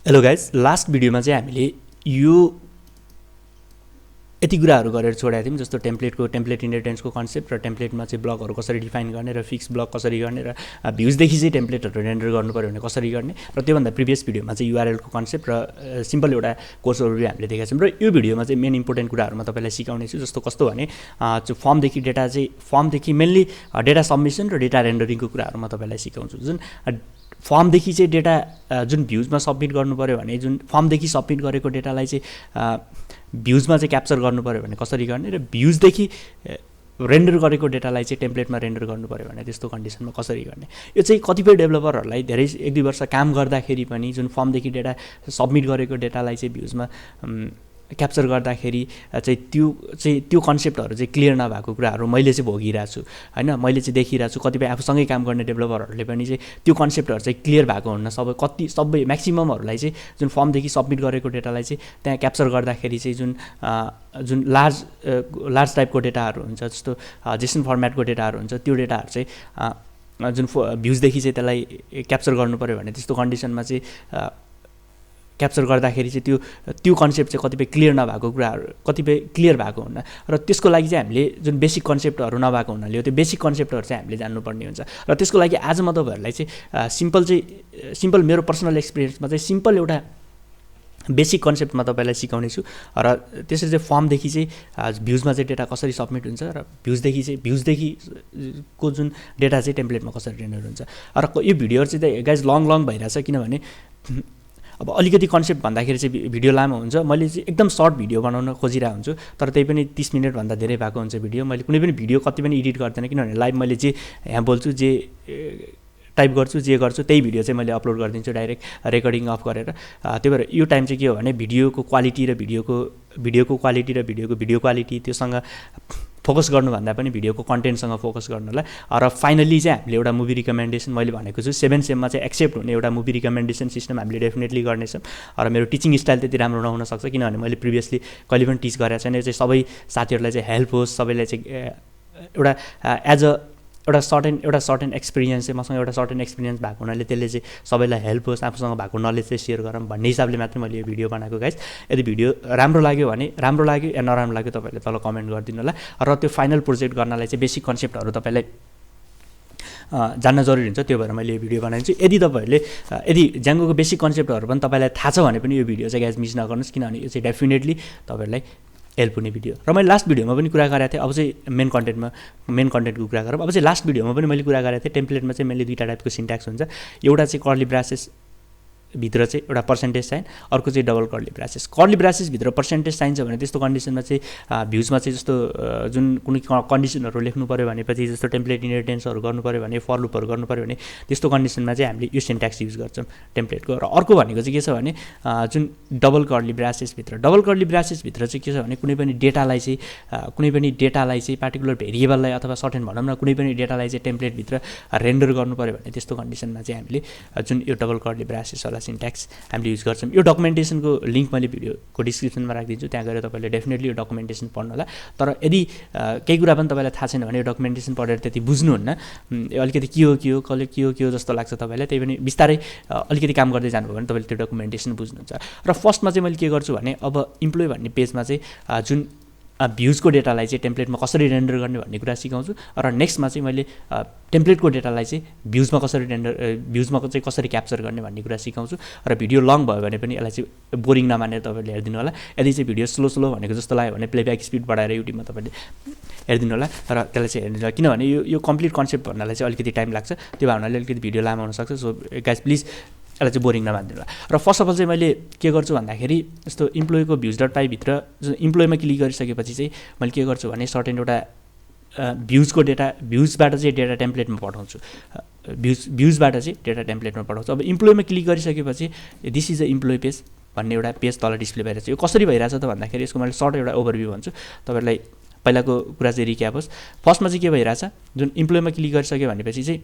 Hello guys, last भिडियोमा चाहिँ हामीले यो यति कुराहरू गरेर छोडेका थियौँ, जस्तो टेम्प्लेट इनहेरिटेन्सको कन्सेप्ट र टेम्प्लेटमा चाहिँ ब्लकहरू कसरी डिफाइन गर्ने र फिक्स ब्लक कसरी गर्ने र भ्युजदेखि चाहिँ टेम्प्लेटहरू रेन्डर गर्नु पर्यो भने कसरी गर्ने र त्योभन्दा प्रिभियस भिडियोमा चाहिँ युआरएलको कन्सेप्ट र सिम्पल एउटा कोर्स ओभरभ्यू हामीले देखेका छौँ। र यो भिडियोमा चाहिँ मेन इम्पोर्टेन्ट कुराहरू म तपाईँलाई सिकाउने छु। जस्तो कस्तो भने फर्मदेखि मेनली डेटा सबमिसन र डेटा रेन्डरिङको कुराहरू म तपाईँलाई सिकाउँछु। जुन फर्मदेखि चाहिँ डेटा जुन भ्युजमा सबमिट गर्नु पऱ्यो भने जुन फर्मदेखि सबमिट गरेको डेटालाई चाहिँ भ्युजमा चाहिँ क्याप्चर गर्नु पऱ्यो भने कसरी गर्ने र भ्युजदेखि रेन्डर गरेको डेटालाई चाहिँ टेम्प्लेटमा रेन्डर गर्नु पऱ्यो भने त्यस्तो कन्डिसनमा कसरी गर्ने। यो चाहिँ कतिपय डेभलपरहरूलाई धेरै 1-2 वर्ष काम गर्दाखेरि पनि जुन फर्मदेखि डेटा सबमिट गरेको डेटालाई चाहिँ भ्युजमा क्याप्चर गर्दाखेरि चाहिँ त्यो कन्सेप्टहरू चाहिँ क्लियर नभएको कुराहरू मैले चाहिँ भोगिरहेको छु हैन। मैले चाहिँ देखिरहेको छु कतिपय आफूसँगै काम गर्ने डेभलपरहरूले पनि चाहिँ त्यो कन्सेप्टहरू चाहिँ क्लियर भएको हुन्न। सबै म्याक्सिममहरूलाई चाहिँ जुन फर्मदेखि सबमिट गरेको डेटालाई चाहिँ त्यहाँ क्याप्चर गर्दाखेरि चाहिँ जुन लार्ज टाइपको डेटाहरू हुन्छ, जस्तो जेसन फर्मेटको डेटाहरू हुन्छ, त्यो डेटाहरू चाहिँ जुन भ्युजदेखि चाहिँ त्यसलाई क्याप्चर गर्नु पऱ्यो भने त्यस्तो कन्डिसनमा चाहिँ क्याप्चर गर्दाखेरि चाहिँ त्यो कन्सेप्ट चाहिँ कतिपय क्लियर नभएको कुराहरू कतिपय क्लियर भएको हुन्न। र त्यसको लागि चाहिँ हामीले जुन बेसिक कन्सेप्टहरू नभएको हुनाले त्यो बेसिक कन्सेप्टहरू चाहिँ हामीले जान्नुपर्ने हुन्छ। र त्यसको लागि आज म तपाईँहरूलाई चाहिँ सिम्पल मेरो पर्सनल एक्सपिरियन्समा चाहिँ सिम्पल एउटा बेसिक कन्सेप्टमा तपाईँलाई सिकाउने छु। र त्यसरी चाहिँ फर्मदेखि चाहिँ भ्युजमा चाहिँ डेटा कसरी सबमिट हुन्छ र भ्युजदेखिको जुन डेटा चाहिँ टेम्प्लेटमा कसरी रेन्डर हुन्छ। र यो भिडियोहरू चाहिँ गाइज लङ भइरहेछ, किनभने अब अलिकति कन्सेप्ट भन्दाखेरि चाहिँ भिडियो लामो हुन्छ। मैले चाहिँ एकदम सर्ट भिडियो बनाउन खोजिरहेको हुन्छु, तर त्यही पनि 30 मिनटभन्दा धेरै भएको हुन्छ भिडियो। मैले कुनै पनि भिडियो कति पनि एडिट गर्दैन, किनभने लाइभ मैले जे यहाँ बोल्छु, जे टाइप गर्छु, जे गर्छु त्यही भिडियो चाहिँ मैले अपलोड गरिदिन्छु डाइरेक्ट रेकर्डिङ अफ गरेर। त्यही भएर यो टाइम चाहिँ के हो भने भिडियोको क्वालिटी र भिडियोको क्वालिटी त्योसँग फोकस गर्नुभन्दा पनि भिडियोको कन्टेन्टसँग फोकस गर्नुलाई। र फाइनली चाहिँ हामीले एउटा मुभी रिकमेन्डेसन मैले भनेको छु 7 सेममा चाहिँ एक्सेप्ट हुने एउटा मुभी रिकमेन्डेसन सिस्टम हामीले डेफिनेटली गर्नेछौँ। र मेरो टिचिङ स्टाइल त्यति राम्रो नहुन सक्छ, किनभने मैले प्रिभियसली कहिले पनि टिच गरेको छैन। यो चाहिँ सबै साथीहरूलाई चाहिँ हेल्प होस्, सबैलाई चाहिँ एउटा सर्टेन एक्सपिरियन्स चाहिँ मसँग एउटा सर्टेन एक्सपिरियन्स भएको हुनाले त्यसले चाहिँ सबैलाई हेल्प होस्, आफूसँग भएको नलेज चाहिँ सेयर गरौँ भन्ने हिसाबले मात्रै मैले यो भिडियो बनाएको गाइस। यदि भिडियो राम्रो लाग्यो भने राम्रो लाग्यो या नराम्रो लाग्यो तपाईँहरूले तल कमेन्ट गरिदिनु होला। र त्यो फाइनल प्रोजेक्ट गर्नलाई चाहिँ बेसिक कन्सेप्टहरू तपाईँलाई जान्न जरुरी हुन्छ, त्यो भएर मैले यो भिडियो बनाइदिन्छु। यदि Djangoको बेसिक कन्सेप्टहरू पनि तपाईँलाई थाहा छ भने पनि यो भिडियो चाहिँ गाइस मिस नगर्नुहोस्, किनभने यो चाहिँ डेफिनेटली तपाईँहरूलाई हेल्प हुने भिडियो। र मैले लास्ट भिडियोमा पनि कुरा गरेको थिएँ, अब चाहिँ मेन कन्टेन्टको कुरा गरौँ। अब चाहिँ लास्ट भिडियोमा पनि मैले कुरा गरेको थिएँ टेम्प्लेटमा चाहिँ मैले 2टा टाइपको सिन्ट्याक्स हुन्छ। एउटा चाहिँ कर्ली ब्रासेस भित्र चाहिँ एउटा पर्सेन्टेज साइन, अर्को चाहिँ double curly braces. Curly braces भित्र पर्सेन्टेज साइन छ भने त्यस्तो कन्डिसनमा चाहिँ भ्युजमा चाहिँ जस्तो जुन कुनै कन्डिसनहरू लेख्नु पऱ्यो भनेपछि जस्तो टेम्प्लेट इनहेरिटेन्सहरू गर्नु पऱ्यो भने, फर लुपहरू गर्नु पऱ्यो भने त्यस्तो कन्डिसनमा चाहिँ हामीले यो सिन्ट्याक्स युज गर्छौँ टेम्प्लेटको। र अर्को भनेको चाहिँ के छ भने जुन डबल कर्ली ब्रासेसभित्र चाहिँ के छ भने कुनै पनि डेटालाई चाहिँ पार्टिकुलर भेरिएबललाई अथवा सर्टेन भनौँ न कुनै पनि डेटालाई चाहिँ टेम्प्लेटभित्र रेन्डर गर्नु पऱ्यो भने त्यस्तो कन्डिसनमा चाहिँ हामीले जुन यो डबल कर्ली ब्रासेसवाला सिन्ट्याक्स हामीले युज गर्छौँ। यो डकुमेन्टेसनको लिङ्क मैले भिडियोको डिस्क्रिप्सनमा राखिदिन्छु, त्यहाँ गएर तपाईँले डेफिनेटली यो डकुमेन्टेसन पढ्नु होला। तर यदि केही कुरा पनि तपाईँलाई थाहा छैन भने यो डकुमेन्टेसन पढेर त्यति बुझ्नुहुन्न, अलिकति के हो जस्तो लाग्छ तपाईँलाई, त्यही पनि बिस्तारै अलिकति काम गर्दै जानुभयो भने तपाईँले त्यो डकुमेन्टेसन बुझ्नुहुन्छ। र फर्स्टमा चाहिँ मैले के गर्छु भने अब इम्प्लोइ भन्ने पेजमा चाहिँ जुन भ्युजको डेटालाई चाहिँ टेम्प्लेटमा कसरी रेन्डर गर्ने भन्ने कुरा सिकाउँछु। र नेक्स्टमा चाहिँ मैले टेम्प्लेटको डेटालाई चाहिँ भ्युजमा चाहिँ कसरी क्याप्चर गर्ने भन्ने कुरा सिकाउँछु। र भिडियो लङ भयो भने पनि यसलाई चाहिँ बोरिङ नमानेर तपाईँले हेरिदिनु होला। यदि चाहिँ भिडियो स्लो भनेको जस्तो लाग्यो भने प्लेब्याक स्पिड बढाएर युट्युबमा तपाईँले हेरिदिनु होला। र त्यसलाई चाहिँ हेरिदिनु होला, किनभने यो कम्प्लिट कन्सेप्ट भन्नलाई चाहिँ अलिकति टाइम लाग्छ, त्यो भावनाले अलिकति भिडियो लामो हुनसक्छ। सो गाइस प्लिज यसलाई चाहिँ बोरिङ नमानिदिनु होला। र फर्स्ट अफ अल चाहिँ मैले के गर्छु भन्दाखेरि जस्तो इम्प्लोइको भ्युज.py भित्र जुन इम्प्लोइमा क्लिक गरिसकेपछि चाहिँ मैले के गर्छु भने सर्टेन एउटा भ्युजबाट चाहिँ डेटा टेम्प्लेटमा पठाउँछु। भ्युजबाट चाहिँ डेटा टेम्प्लेटमा पठाउँछु। अब इम्प्लोइमा क्लिक गरिसकेपछि this is a employee page भन्ने एउटा पेज तल डिस्प्ले भइरहेछ। यो कसरी भइरहेछ त भन्दाखेरि यसको मैले सर्ट एउटा ओभरभ्यू भन्छु तपाईँलाई, पहिलाको कुरा चाहिँ रिक्याप होस्। फर्स्टमा चाहिँ के भइरहेछ, जुन इम्प्लोइमा क्लिक गरिसक्यो भनेपछि चाहिँ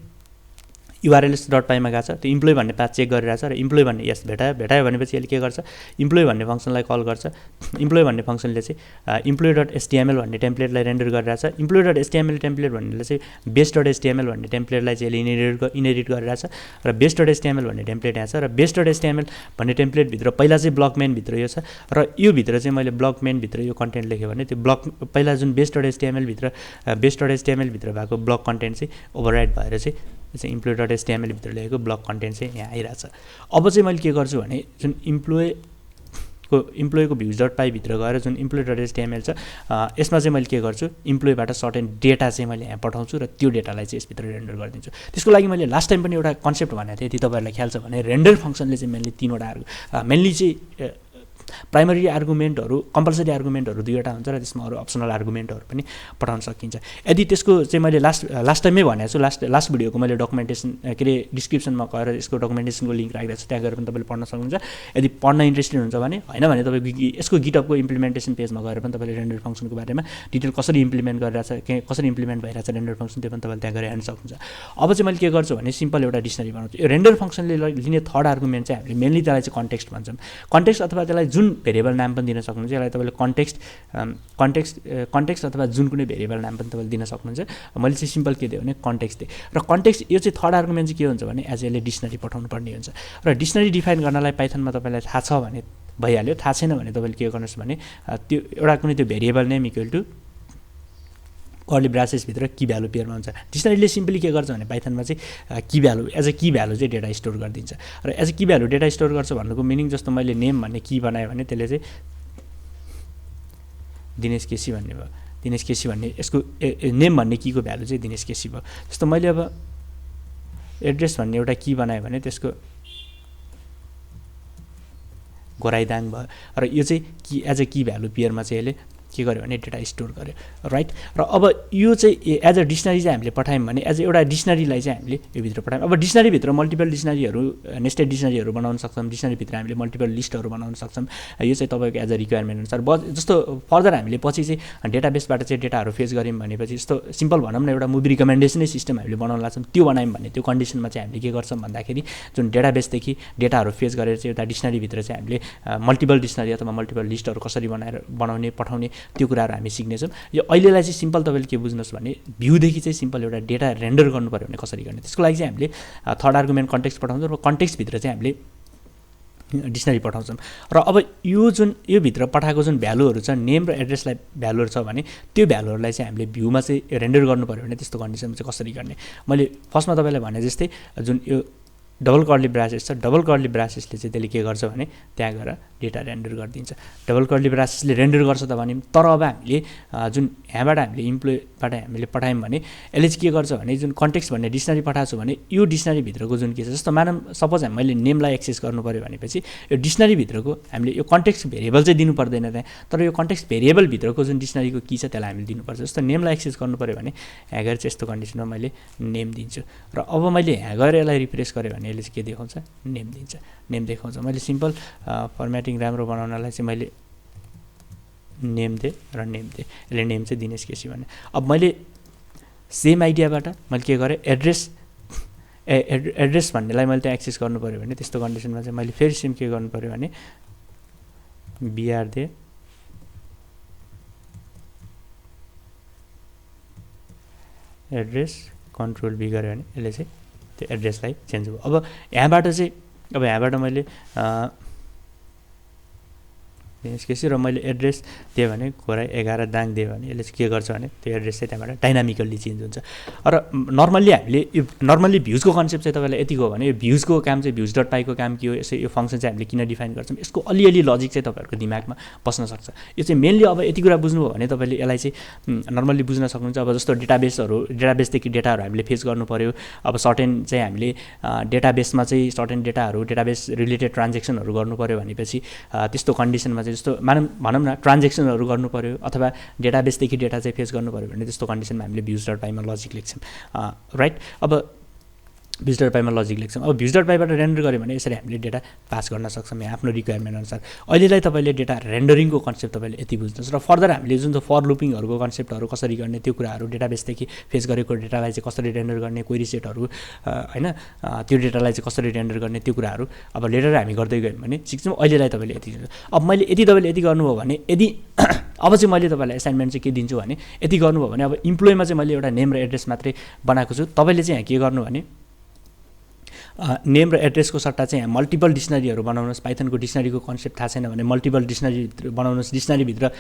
urls.py मा गएको छ, त्यो इम्प्लोइ भन्ने पाथ चेक गरिरहेछ र इम्प्लोइ भन्ने यस भेटायो भनेपछि यसले के गर्छ, इम्प्लोइ भन्ने फङ्सनलाई कल गर्छ। इम्प्लोइ भन्ने फङ्सनले चाहिँ इम्प्लोइ.html भन्ने टेम्प्लेटलाई रेन्डर गरिरहेछ। इम्प्लोइ.html टेम्प्लेट भन्नेले चाहिँ बेस.html भन्ने टेम्प्लेटलाई चाहिँ यसले इनहेरिट गरिरहेछ र बेस.html भन्ने टेम्प्लेट यहाँ छ र बेस.html भन्ने टेम्प्लेटभित्र पहिला चाहिँ ब्लक मेनभित्र यो छ र यो भित्र चाहिँ मैले ब्लक मेनभित्र यो कन्टेन्ट लेखेँ भने त्यो ब्लक पहिला जुन बेस.html भित्र भएको ब्लक कन्टेन्ट चाहिँ ओभरराइड भएर चाहिँ इम्प्लोइ.html भित्र लेखेको ब्लक कन्टेन्ट चाहिँ यहाँ आइरहेछ। अब चाहिँ मैले के गर्छु भने जुन इम्प्लोइको भ्युज.py भित्र गएर जुन इम्प्लोइ.html छ यसमा चाहिँ मैले के गर्छु, इम्प्लोइबाट सर्टेन डेटा चाहिँ मैले यहाँ पठाउँछु र त्यो डेटालाई चाहिँ यसभित्र रेन्डर गरिदिन्छु। त्यसको लागि मैले लास्ट टाइम पनि एउटा कन्सेप्ट भनेको थिएँ, यदि तपाईँहरूलाई ख्याल छ भने रेन्डर फङ्सनले चाहिँ मेनली तीनवटा मेनली चाहिँ प्राइमरी आर्गुमेन्टहरू, कम्पलसरी आर्गुमेन्टहरू दुईवटा हुन्छ र त्यसमा अरू अप्सनल आर्गुमेन्टहरू पनि पठाउन सकिन्छ। यदि त्यसको चाहिँ मैले लास्ट टाइममै भनेको छु, लास्ट भिडियोको मैले डकुमेन्टेसन के अरे डिस्क्रिप्सनमा गएर यसको डकुमेन्टेसनको लिङ्क राखिरहेको छु, त्यहाँ गएर पनि तपाईँले पढ्न सक्नुहुन्छ। यदि पढ्न इन्ट्रेस्टेड हुन्छ भने, होइन भने तपाईँको यसको गिटअपको इम्प्लिमेन्टेसन पेजमा गएर पनि तपाईँले रेन्डर फङ्सनको बारेमा डिटेल कसरी इम्प्लिमेन्ट गरिरहेछ, कसरी इम्प्लिमेन्ट भइरहेछ रेन्डर फङ्सन, त्यो पनि तपाईँले त्यहाँ गएर हेर्न सक्नुहुन्छ। अब चाहिँ मैले के गर्छु भने सिम्पल एउटा डिक्सनरी बनाउँछु। यो रेन्डर फङ्सनले लिने थर्ड आर्गुमेन्ट चाहिँ हामीले मेनली त्यसलाई चाहिँ कन्टेक्स्ट भन्छौँ। कन्टेक्स्ट अथवा त्यसलाई जुन भेरिएबल नाम पनि दिन सक्नुहुन्छ। यसलाई तपाईँले कन्टेक्स्ट अथवा जुन कुनै भेरिएबल नाम पनि तपाईँले दिन सक्नुहुन्छ। मैले चाहिँ सिम्पल के दिएँ भने कन्टेक्स्ट दिएँ र कन्टेक्स्ट यो चाहिँ थर्ड आर्गुमेन्ट चाहिँ के हुन्छ भने एज यसले डिक्सनरी पठाउनु पर्ने हुन्छ र डिक्सनरी डिफाइन गर्नलाई पाइथनमा तपाईँलाई थाहा छ भने भइहाल्यो, थाहा छैन भने तपाईँले के गर्नुहोस् भने त्यो एउटा कुनै त्यो variable name equal to curly ब्रासेसभित्र Ki value पेयरमा हुन्छ। डिक्सनरीले सिम्पली के गर्छ भने पाइथनमा चाहिँ की value as a Ki value चाहिँ डेटा स्टोर गरिदिन्छ र as a Ki value data store गर्छ भन्नुको मिनिङ जस्तो मैले नेम भन्ने की बनाएँ भने त्यसले चाहिँ दिनेश केसी भन्ने भयो, दिनेश केसी भन्ने यसको नेम भन्ने कीको भ्यालु चाहिँ दिनेश केसी भयो। जस्तो मैले अब एड्रेस भन्ने एउटा की बनाएँ भने त्यसको घोराइदाङ भयो र यो चाहिँ की एज अ की भ्यालु पेयरमा चाहिँ यसले के गर्यो भने डेटा स्टोर गर्यो, राइट। र अब यो चाहिँ एज अ डिक्सनरी चाहिँ हामीले पठायौँ भने एज एउटा डिक्सनरीलाई चाहिँ हामीले यो भित्र पठायौँ। अब डिक्सनरीभित्र मल्टिपल डिक्सनरीहरू, नेस्टेड डिक्सनरीहरू बनाउन सक्छौँ। डिक्सनरीभित्र हामीले मल्टिपल लिस्टहरू बनाउन सक्छौँ। यो चाहिँ तपाईँको एज अ रिक्वायरमेन्ट अनुसार जस्तो फर्दर हामीले पछि चाहिँ डेटाबेसबाट चाहिँ डेटाहरू फेच गऱ्यौँ भनेपछि जस्तो सिम्पल भनौँ न एउटा मुभी रिकमेन्डेसनै सिस्टम हामीले बनाउन लाग्छौँ, त्यो बनायौँ भने त्यो कन्डिसनमा चाहिँ हामीले के गर्छौँ भन्दाखेरि जुन डेटाबेसदेखि डेटाहरू फेच गरेर चाहिँ एउटा डिक्सनरीभित्र चाहिँ हामीले मल्टिपल डिक्सनरी अथवा मल्टिपल लिस्टहरू कसरी बनाउने पठाउने त्यो कुराहरू हामी सिक्नेछौँ। यो अहिलेलाई चाहिँ सिम्पल तपाईँले के बुझ्नुहोस् भने भ्यूदेखि चाहिँ सिम्पल एउटा डेटा रेन्डर गर्नु पऱ्यो भने कसरी गर्ने, त्यसको लागि चाहिँ हामीले थर्ड आर्गुमेन्ट कन्टेक्स्ट पठाउँछौँ र कन्टेक्स्टभित्र चाहिँ हामीले डिक्सनरी पठाउँछौँ। र अब यो भित्र पठाएको जुन भ्यालुहरू छ, नेम र एड्रेसलाई भ्यालुहरू छ भने त्यो भ्यालुहरूलाई चाहिँ हामीले भ्यूमा चाहिँ रेन्डर गर्नु पऱ्यो भने त्यस्तो कन्डिसनमा चाहिँ कसरी गर्ने। मैले फर्स्टमा तपाईँलाई भने जस्तै जुन यो डबल कर्ली ब्रासेस छ, डबल कर्ली ब्रासेसले चाहिँ त्यसले के गर्छ भने त्यहाँ गएर डेटा रेन्डर गरिदिन्छ। डबल कर्ली ब्रासेसले रेन्डर गर्छ त भने तर अब हामीले जुन यहाँबाट हामीले इम्प्लोइबाट हामीले पठायौँ भने यसले चाहिँ के गर्छ भने जुन कन्टेक्स्ट भन्ने डिक्सनरी पठाएको छु भने यो डिक्सनरीभित्रको जुन के छ, जस्तो मानौँ सपोज मैले नेमलाई एक्सेस गर्नु पऱ्यो भनेपछि यो डिक्सनरीभित्रको हामीले यो कन्टेक्स्ट भेरिएबल चाहिँ दिनु पर्दैन त्यहाँ, तर यो कन्टेक्स्ट भेरिएबलभित्रको जुन डिक्सनरीको की छ त्यसलाई हामीले दिनुपर्छ। जस्तो नेमलाई एक्सेस गर्नु पऱ्यो भने यहाँ गएर चाहिँ यस्तो कन्डिसनमा मैले नेम दिन्छु र अब मैले यहाँ गएर यसलाई रिप्लेस गरेँ भने यसले चाहिँ के देखाउँछ, नेम दिन्छ, नेम देखाउँछ। मैले सिम्पल फर्मेटिङ राम्रो बनाउनलाई चाहिँ मैले नेम दिएँ र नेम दिएँ, यसले नेम चाहिँ दिनेश केसी भन्ने। अब मैले सेम आइडियाबाट मैले के गरेँ एड्रेस भन्नेलाई मैले त्यहाँ एक्सेस गर्नु पऱ्यो भने त्यस्तो कन्डिसनमा चाहिँ मैले फेरि सेम के गर्नु पऱ्यो भने बिआर दिएँ, एड्रेस कन्ट्रोल बी गऱ्यो भने यसले चाहिँ त्यो एड्रेसलाई चेन्ज भयो। अब यहाँबाट मैले दिनेश केसी र मैले एड्रेस दिएँ भने घोराइ 11 दाङ दिएँ भने यसले चाहिँ के गर्छ भने त्यो एड्रेस चाहिँ त्यहाँबाट डाइनामिकल्ली चेन्ज हुन्छ। र नर्मल्ली हामीले यो नर्मल्ली भ्युजको कन्सेप्ट चाहिँ तपाईँलाई यतिको हो भने यो भ्युजको काम चाहिँ भ्युज.py को काम के हो, यो फङ्सन चाहिँ हामीले किन डिफाइन गर्छौँ, यसको अलिअलि लजिक चाहिँ तपाईँहरूको दिमागमा बस्न सक्छ। यो चाहिँ मेनली अब यति कुरा बुझ्नुभयो भने तपाईँले यसलाई चाहिँ नर्मल्ली बुझ्न सक्नुहुन्छ। अब जस्तो डेटाबेसदेखि डेटाहरू हामीले फेच गर्नु पऱ्यो, अब सर्टेन चाहिँ हामीले डेटाबेसमा चाहिँ सर्टेन डेटाबेस रिलेटेड ट्रान्जेक्सनहरू गर्नु पऱ्यो भनेपछि त्यस्तो कन्डिसनमा जस्तो भनौँ न ट्रान्जेक्सनहरू गर्नु पऱ्यो अथवा डेटाबेसदेखि डेटा चाहिँ फेच गर्नु पऱ्यो भने त्यस्तो कन्डिसनमा हामीले भ्युज.py मा लजिक लेख्छौँ, राइट। अब भिजिटर पाइमा लजिक लेख्छौँ। अब भिजिटर पाइबाट रेन्डर गऱ्यो भने यसरी हामीले डेटा पास गर्न सक्छौँ यहाँ आफ्नो रिक्वायरमेन्ट अनुसार। अहिलेलाई तपाईँले डेटा रेन्डरिङको कन्सेप्ट तपाईँले यति बुझ्नुहोस् र फर्दर हामीले जुन चाहिँ फर लुपिङहरूको कन्सेप्टहरू कसरी गर्ने त्यो कुराहरू डेटाबेसदेखि फेस गरेको डेटालाई चाहिँ कसरी रेन्डर गर्ने क्वेरी सेटहरू हैन त्यो डेटालाई चाहिँ कसरी रेन्डर गर्ने त्यो कुराहरू अब लेटर हामी गर्दै गयौँ भने सिक्छौँ। अहिलेलाई तपाईँले यति अब मैले यति तपाईँले यति गर्नुभयो भने यदि अब चाहिँ मैले तपाईँलाई असाइनमेन्ट चाहिँ के दिन्छु भने यति गर्नुभयो भने अब इम्प्लोइमा चाहिँ मैले एउटा नेम र एड्रेस मात्रै बनाएको छु। तपाईँले चाहिँ यहाँ के गर्नु भने नेम र एड्रेसको सट्टा चाहिँ यहाँ मल्टिपल डिक्सनरीहरू बनाउनुहोस्। पाइथनको डिक्सनरीको कन्सेप्ट थाहा छैन भने मल्टिपल डिक्सनरी बनाउनुहोस्। डिक्सनरीभित्र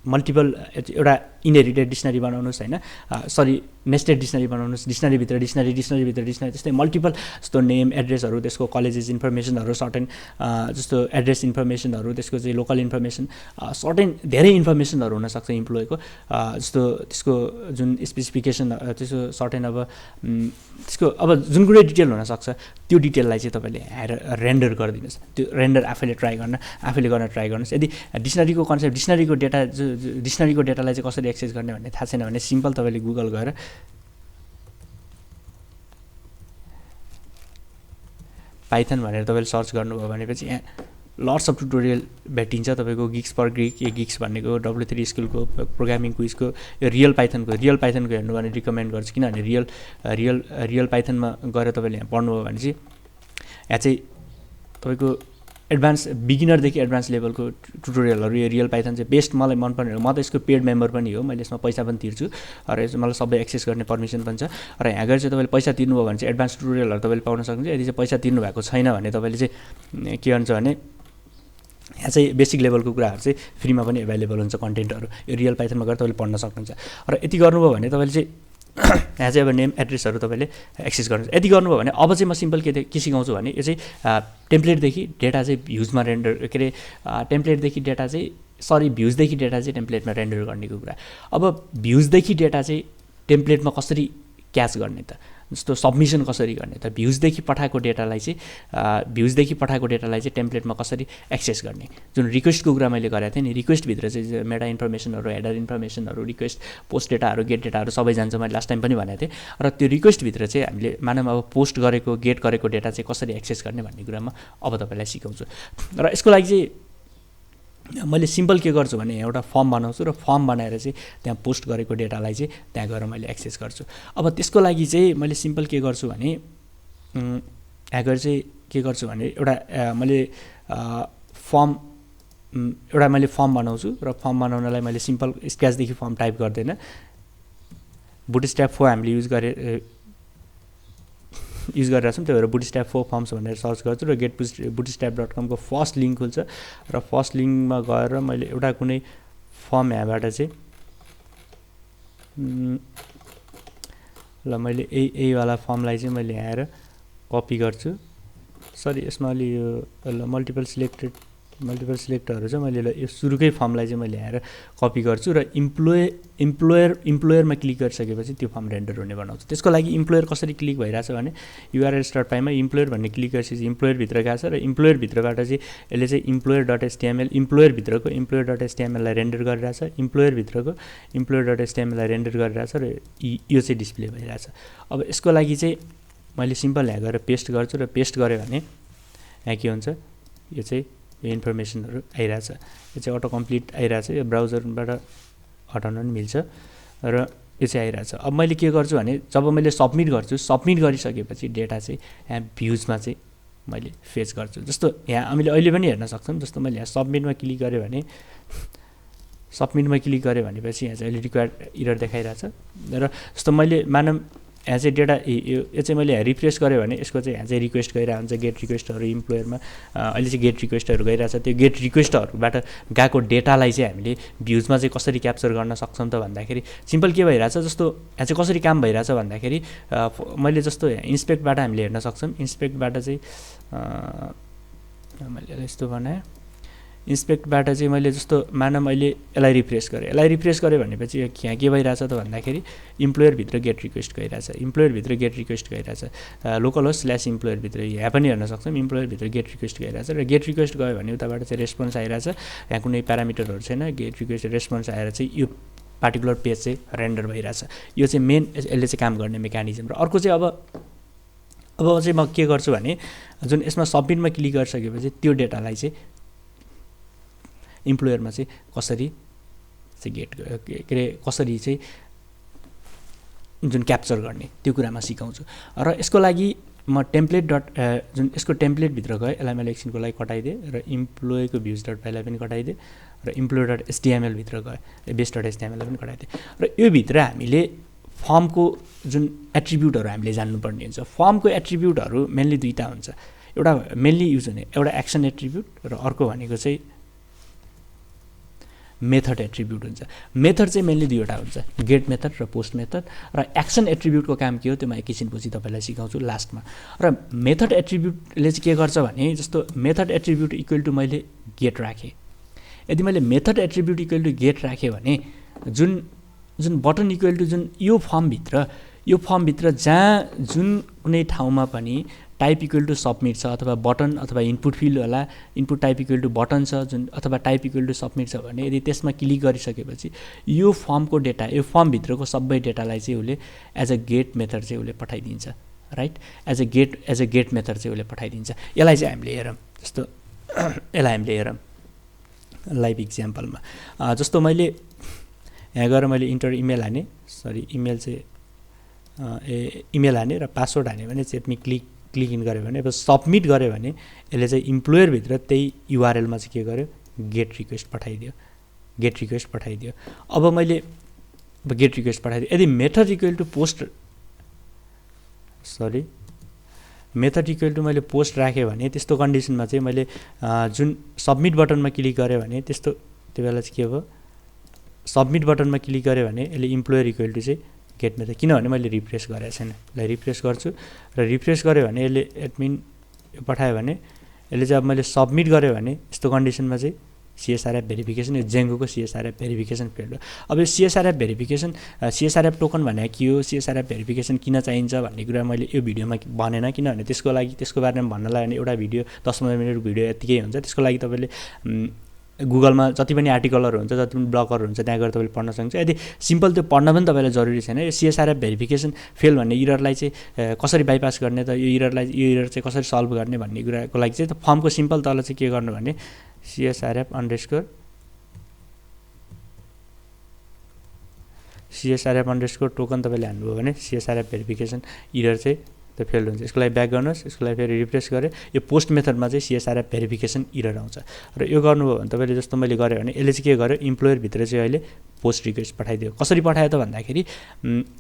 मल्टिपल एउटा इनहेरिटेड डिक्सनरी बनाउनुहोस् हैन सरी नेस्टेड डिक्सनरी बनाउनुहोस्। डिक्सनरीभित्र डिक्सनरीभित्र डिक्सनरी त्यस्तै मल्टिपल जस्तो नेम एड्रेसहरू त्यसको कलेजेस इन्फर्मेसनहरू सर्टेन जस्तो एड्रेस इन्फर्मेसनहरू त्यसको चाहिँ लोकल इन्फर्मेसन सर्टेन धेरै इन्फर्मेसनहरू हुनसक्छ इम्प्लोइको जस्तो त्यसको जुन स्पेसिफिकेसन त्यसको सर्टेन अब त्यसको अब जुन कुनै डिटेल हुनसक्छ त्यो डिटेललाई चाहिँ तपाईँले रेन्डर गरिदिनुहोस्। त्यो रेन्डर आफैले गर्न ट्राई गर्नुहोस्। यदि डिक्सनरीको कन्सेप्ट डिक्सनरीको डेटालाई चाहिँ कसरी एक्सेस गर्ने भन्ने थाहा छैन भने सिम्पल तपाईँले गुगल गएर पाइथन भनेर तपाईँले सर्च गर्नुभयो भनेपछि यहाँ लट्स अफ ट्युटोरियल भेटिन्छ तपाईँको गिग्स पर गिग्स भनेको W3 स्कुलको प्रोग्रामिङ क्विजको यो रियल पाइथनको हेर्नु भने रिकमेन्ड गर्छु। किनभने रियल पाइथनमा गएर तपाईँले यहाँ पढ्नुभयो भने चाहिँ यहाँ चाहिँ तपाईँको एडभान्स बिगिनरदेखि एडभान्स लेभलको ट्युटोरियलहरू यो रियल पाइथन चाहिँ बेस्ट मलाई मनपर्ने हो। म त यसको पेड मेम्बर पनि हो, मैले यसमा पैसा पनि तिर्छु र यसमा मलाई सबै एक्सेस गर्ने पर्मिसन पनि छ। र यहाँ गएर चाहिँ तपाईँले पैसा तिर्नुभयो भने चाहिँ एडभान्स ट्युटोरियलहरू तपाईँले पाउन सक्नुहुन्छ। यदि चाहिँ पैसा तिर्नु भएको छैन भने तपाईँले चाहिँ के भन्छ भने यहाँ चाहिँ बेसिक लेभलको कुराहरू चाहिँ फ्रीमा पनि एभाइलेबल हुन्छ कन्टेन्टहरू यो रियल पाइथनमा गएर तपाईँले पढ्न सक्नुहुन्छ। र यति गर्नुभयो भने तपाईँले चाहिँ यहाँ चाहिँ अब नेम एड्रेसहरू तपाईँले एक्सेस गर्नुहुन्छ। यति गर्नुभयो भने अब चाहिँ म सिम्पल के सिकाउँछु भने यो चाहिँ टेम्प्लेटदेखि डेटा चाहिँ भ्युजमा रेन्डर के अरे टेम्प्लेटदेखि डेटा चाहिँ भ्युजदेखि डेटा चाहिँ टेम्प्लेटमा रेन्डर गर्नेको कुरा। अब भ्युजदेखि डेटा चाहिँ टेम्प्लेटमा कसरी क्याच गर्ने त जस्तो सबमिसन कसरी गर्ने त भ्युजदेखि पठाएको डेटालाई चाहिँ टेम्प्लेटमा कसरी एक्सेस गर्ने जुन रिक्वेस्टको कुरा मैले गरेको थिएँ नि रिक्वेस्टभित्र चाहिँ मेटा इन्फर्मेसनहरू हेडर इन्फर्मेसनहरू रिक्वेस्ट पोस्ट डेटाहरू गेट डेटाहरू सबै जान्छ। मैले लास्ट टाइम पनि भनेको थिएँ। र त्यो रिक्वेस्टभित्र चाहिँ हामीले मानव अब पोस्ट गरेको गेट गरेको डेटा चाहिँ कसरी एक्सेस गर्ने भन्ने कुरामा अब तपाईँलाई सिकाउँछु। र यसको लागि चाहिँ मैले सिम्पल के गर्छु भने एउटा फर्म बनाउँछु र फर्म बनाएर चाहिँ त्यहाँ पोस्ट गरेको डेटालाई चाहिँ त्यहाँ गएर मैले एक्सेस गर्छु। अब त्यसको लागि चाहिँ मैले सिम्पल के गर्छु भने यहाँ गएर चाहिँ के गर्छु भने एउटा मैले फर्म बनाउँछु र फर्म बनाउनलाई मैले सिम्पल स्क्र्याचदेखि फर्म टाइप गर्दैन बुटस्ट्र्याप 4 हामीले युज गरिरहेको छौँ। त्यही भएर बुटस्ट्र्याप 4 फर्म्स भनेर सर्च गर्छु र गेट bootstrap.com को फर्स्ट लिङ्क खुल्छ र फर्स्ट लिङ्कमा गएर मैले एउटा कुनै फर्म यहाँबाट चाहिँ ल मैले यहीवाला फर्मलाई चाहिँ मैले यहाँ आएर कपी गर्छु। सरी यसमा अलि यो मल्टिपल सिलेक्टहरू छ। मैले यो सुरुकै फर्मलाई चाहिँ मैले आएर कपी गर्छु र इम्प्लोयरमा क्लिक गरिसकेपछि त्यो फर्म रेन्डर हुने बनाउँछु। त्यसको लागि इम्प्लोयर कसरी क्लिक भइरहेछ भने urls.py मा इम्प्लोयर भन्ने क्लिक गरेपछि इम्प्लोयरभित्र गएको छ र इम्प्लोयरभित्रबाट चाहिँ यसले चाहिँ इम्प्लोयर.html इम्प्लोयरभित्रको इम्प्लोयर.html लाई रेन्डर गरिरहेछ इम्प्लोयरभित्रको इम्प्लोयर.html लाई रेन्डर गरिरहेछ र यो चाहिँ डिस्प्ले भइरहेछ। अब यसको लागि चाहिँ मैले सिम्पल यहाँ गएर पेस्ट गर्छु र पेस्ट गरेँ भने यहाँ के हुन्छ यो चाहिँ यो इन्फर्मेसनहरू आइरहेछ। यो चाहिँ अटो कम्प्लिट आइरहेछ। यो ब्राउजरबाट हटाउन पनि मिल्छ र यो चाहिँ आइरहेछ। अब मैले के गर्छु भने जब मैले सबमिट गर्छु सबमिट गरिसकेपछि डेटा चाहिँ यहाँ भ्युजमा चाहिँ मैले फेच गर्छु। जस्तो यहाँ हामीले अहिले पनि हेर्न सक्छौँ। जस्तो मैले यहाँ सबमिटमा क्लिक गरेँ भनेपछि यहाँ चाहिँ अहिले रिक्वायर्ड इरर देखाइरहेछ र जस्तो मैले मानव यहाँ चाहिँ डेटा यो चाहिँ मैले रिफ्रेस गरेँ भने यसको चाहिँ यहाँ चाहिँ रिक्वेस्ट गइरहेको हुन्छ गेट रिक्वेस्टहरू इम्प्लोयरमा अहिले चाहिँ गेट रिक्वेस्टहरू गइरहेछ। त्यो गेट रिक्वेस्टहरूबाट गएको डेटालाई चाहिँ हामीले भ्युजमा चाहिँ कसरी क्याप्चर गर्न सक्छौँ त भन्दाखेरि सिम्पल के भइरहेछ जस्तो यहाँ चाहिँ कसरी काम भइरहेछ भन्दाखेरि मैले जस्तो इन्सपेक्टबाट हामीले हेर्न सक्छौँ। इन्सपेक्टबाट चाहिँ मैले यस्तो बनाएँ इन्सपेक्टबाट चाहिँ मैले जस्तो मानव मैले यसलाई रिफ्रेस गरेँ भनेपछि यहाँ के भइरहेछ त भन्दाखेरि इम्प्लोयरभित्र गेट रिक्वेस्ट गइरहेछ लोकल होस् / इम्प्लोयरभित्र यहाँ पनि हेर्न सक्छौँ। इम्प्लोयरभित्र गेट रिक्वेस्ट गइरहेछ र गेट रिक्वेस्ट गयो भने उताबाट चाहिँ रेस्पोन्स आइरहेछ। यहाँ कुनै प्यारामिटरहरू छैन। गेट रिक्वेस्ट रेस्पोन्स आएर चाहिँ यो पार्टिकुलर पेज चाहिँ रेन्डर भइरहेछ। यो चाहिँ मेन यसले चाहिँ काम गर्ने मेकानिजम। र अर्को चाहिँ अब अब चाहिँ म के गर्छु भने जुन यसमा सबमिटमा क्लिक गरिसकेपछि त्यो डेटालाई चाहिँ इम्प्लोयरमा चाहिँ कसरी चाहिँ गेट के अरे कसरी चाहिँ जुन क्याप्चर गर्ने त्यो कुरामा सिकाउँछु। र यसको लागि म टेम्प्लेट जुन यसको टेम्प्लेटभित्र गएँ, यसलाई मैले एकछिनको लागि कटाइदिएँ र इम्प्लोयको भ्युज डट पाईलाई पनि कटाइदिएँ र इम्प्लोय डट एचटिएमएलभित्र गएँ, बेस डट एचटिएमएललाई पनि कटाइदिएँ। र यो भित्र हामीले फर्मको जुन एट्रिब्युटहरू हामीले जान्नुपर्ने हुन्छ। फर्मको एट्रिब्युटहरू मेनली दुईवटा हुन्छ, एउटा मेनली युज हुने एउटा एक्सन एट्रिब्युट र अर्को भनेको चाहिँ मेथड एट्रिब्युट हुन्छ। मेथड चाहिँ मेनली दुईवटा हुन्छ, गेट मेथड र पोस्ट मेथड। र एक्सन एट्रिब्युटको काम के हो त्यो म एकैछिनपछि तपाईँलाई सिकाउँछु लास्टमा। र मेथड एट्रिब्युटले चाहिँ के गर्छ भने जस्तो मेथड एट्रिब्युट इक्वल टु मैले गेट राखेँ, यदि मैले method attribute equal to get राखेँ भने जुन बटन इक्वल टु जुन यो फर्मभित्र जहाँ जुन कुनै ठाउँमा पनि टाइप इक्वल टु सबमिट छ अथवा बटन अथवा इनपुट फिल्ड होला, input type equal to button छ जुन अथवा टाइप इक्वल टु सबमिट छ भने यदि त्यसमा क्लिक गरिसकेपछि यो फर्मको डेटा, यो फर्मभित्रको सबै डेटालाई चाहिँ उसले एज अ गेट मेथड चाहिँ उसले पठाइदिन्छ, right. As a get method चाहिँ उसले पठाइदिन्छ। यसलाई चाहिँ हामीले हेरौँ, जस्तो यसलाई हामीले हेरौँ लाइभ इक्जाम्पलमा। जस्तो मैले यहाँ गएर मैले इन्टर इमेल हाने, इमेल चाहिँ इमेल हाने र पासवर्ड हाने भने चाहिँ क्लिक इन गऱ्यो भने अब सबमिट गऱ्यो भने यसले चाहिँ इम्प्लोयरभित्र त्यही युआरएलमा चाहिँ के गर्यो, गेट रिक्वेस्ट पठाइदियो। अब मैले गेट रिक्वेस्ट पठाइदियो। यदि मेथड इक्वल टु मैले पोस्ट राखेँ भने त्यस्तो कन्डिसनमा चाहिँ मैले जुन सबमिट बटनमा क्लिक गरेँ भने त्यो बेला चाहिँ के भयो, सबमिट बटनमा क्लिक गरेँ भने यसले इम्प्लोयर इक्वल टु चाहिँ गेट मेथड, किनभने मैले रिफ्रेस गरेको छैन। यसलाई रिफ्रेस गर्छु र रिफ्रेस गरेँ भने यसले एडमिन पठायो भने यसले चाहिँ अब मैले सबमिट गरेँ भने यस्तो कन्डिसनमा चाहिँ सिएसआरएफ भेरिफिकेसन, यो जेङ्गोको सिएसआरएफ भेरिफिकेसन फिल्ड हो। अब यो सिएसआरएफ टोकन भनेको के हो, सिएसआरएफ भेरिफिकेसन किन चाहिन्छ भन्ने कुरा मैले यो भिडियोमा भनेन, किनभने त्यसको बारेमा भन्नलाई भने एउटा भिडियो 10-15 मिनट भिडियो यतिकै हुन्छ। त्यसको लागि तपाईँले गुगलमा जति पनि आर्टिकलहरू हुन्छ, जति पनि ब्लगहरू हुन्छ त्यहाँ गएर तपाईँले पढ्न सक्नुहुन्छ। यदि सिम्पल त्यो पढ्न पनि तपाईँलाई जरुरी छैन। यो सिएसआरएफ भेरिफिकेसन फेल भन्ने इररलाई चाहिँ कसरी बाइपास गर्ने त, यो इरर चाहिँ कसरी सल्भ गर्ने भन्ने कुराको लागि चाहिँ फर्मको सिम्पल तल चाहिँ के गर्नु भने सिएसआरएफ अन्डरस्कोर टोकन तपाईँले हान्नुभयो भने सिएसआरएफ भेरिफिकेसन इरर चाहिँ त्यो फेल्ड हुन्छ। यसको लागि ब्याक गर्नुहोस्, यसको लागि फेरि रिफ्रेस गरेँ, यो पोस्ट मेथडमा चाहिँ सिएसआरएफ भेरिफिकेसन इरर आउँछ। र यो गर्नुभयो भने तपाईँले जस्तो मैले गरेँ भने यसले चाहिँ के गर्यो, इम्प्लोयरभित्र चाहिँ अहिले पोस्ट रिक्वेस्ट पठाइदियो। कसरी पठायो त भन्दाखेरि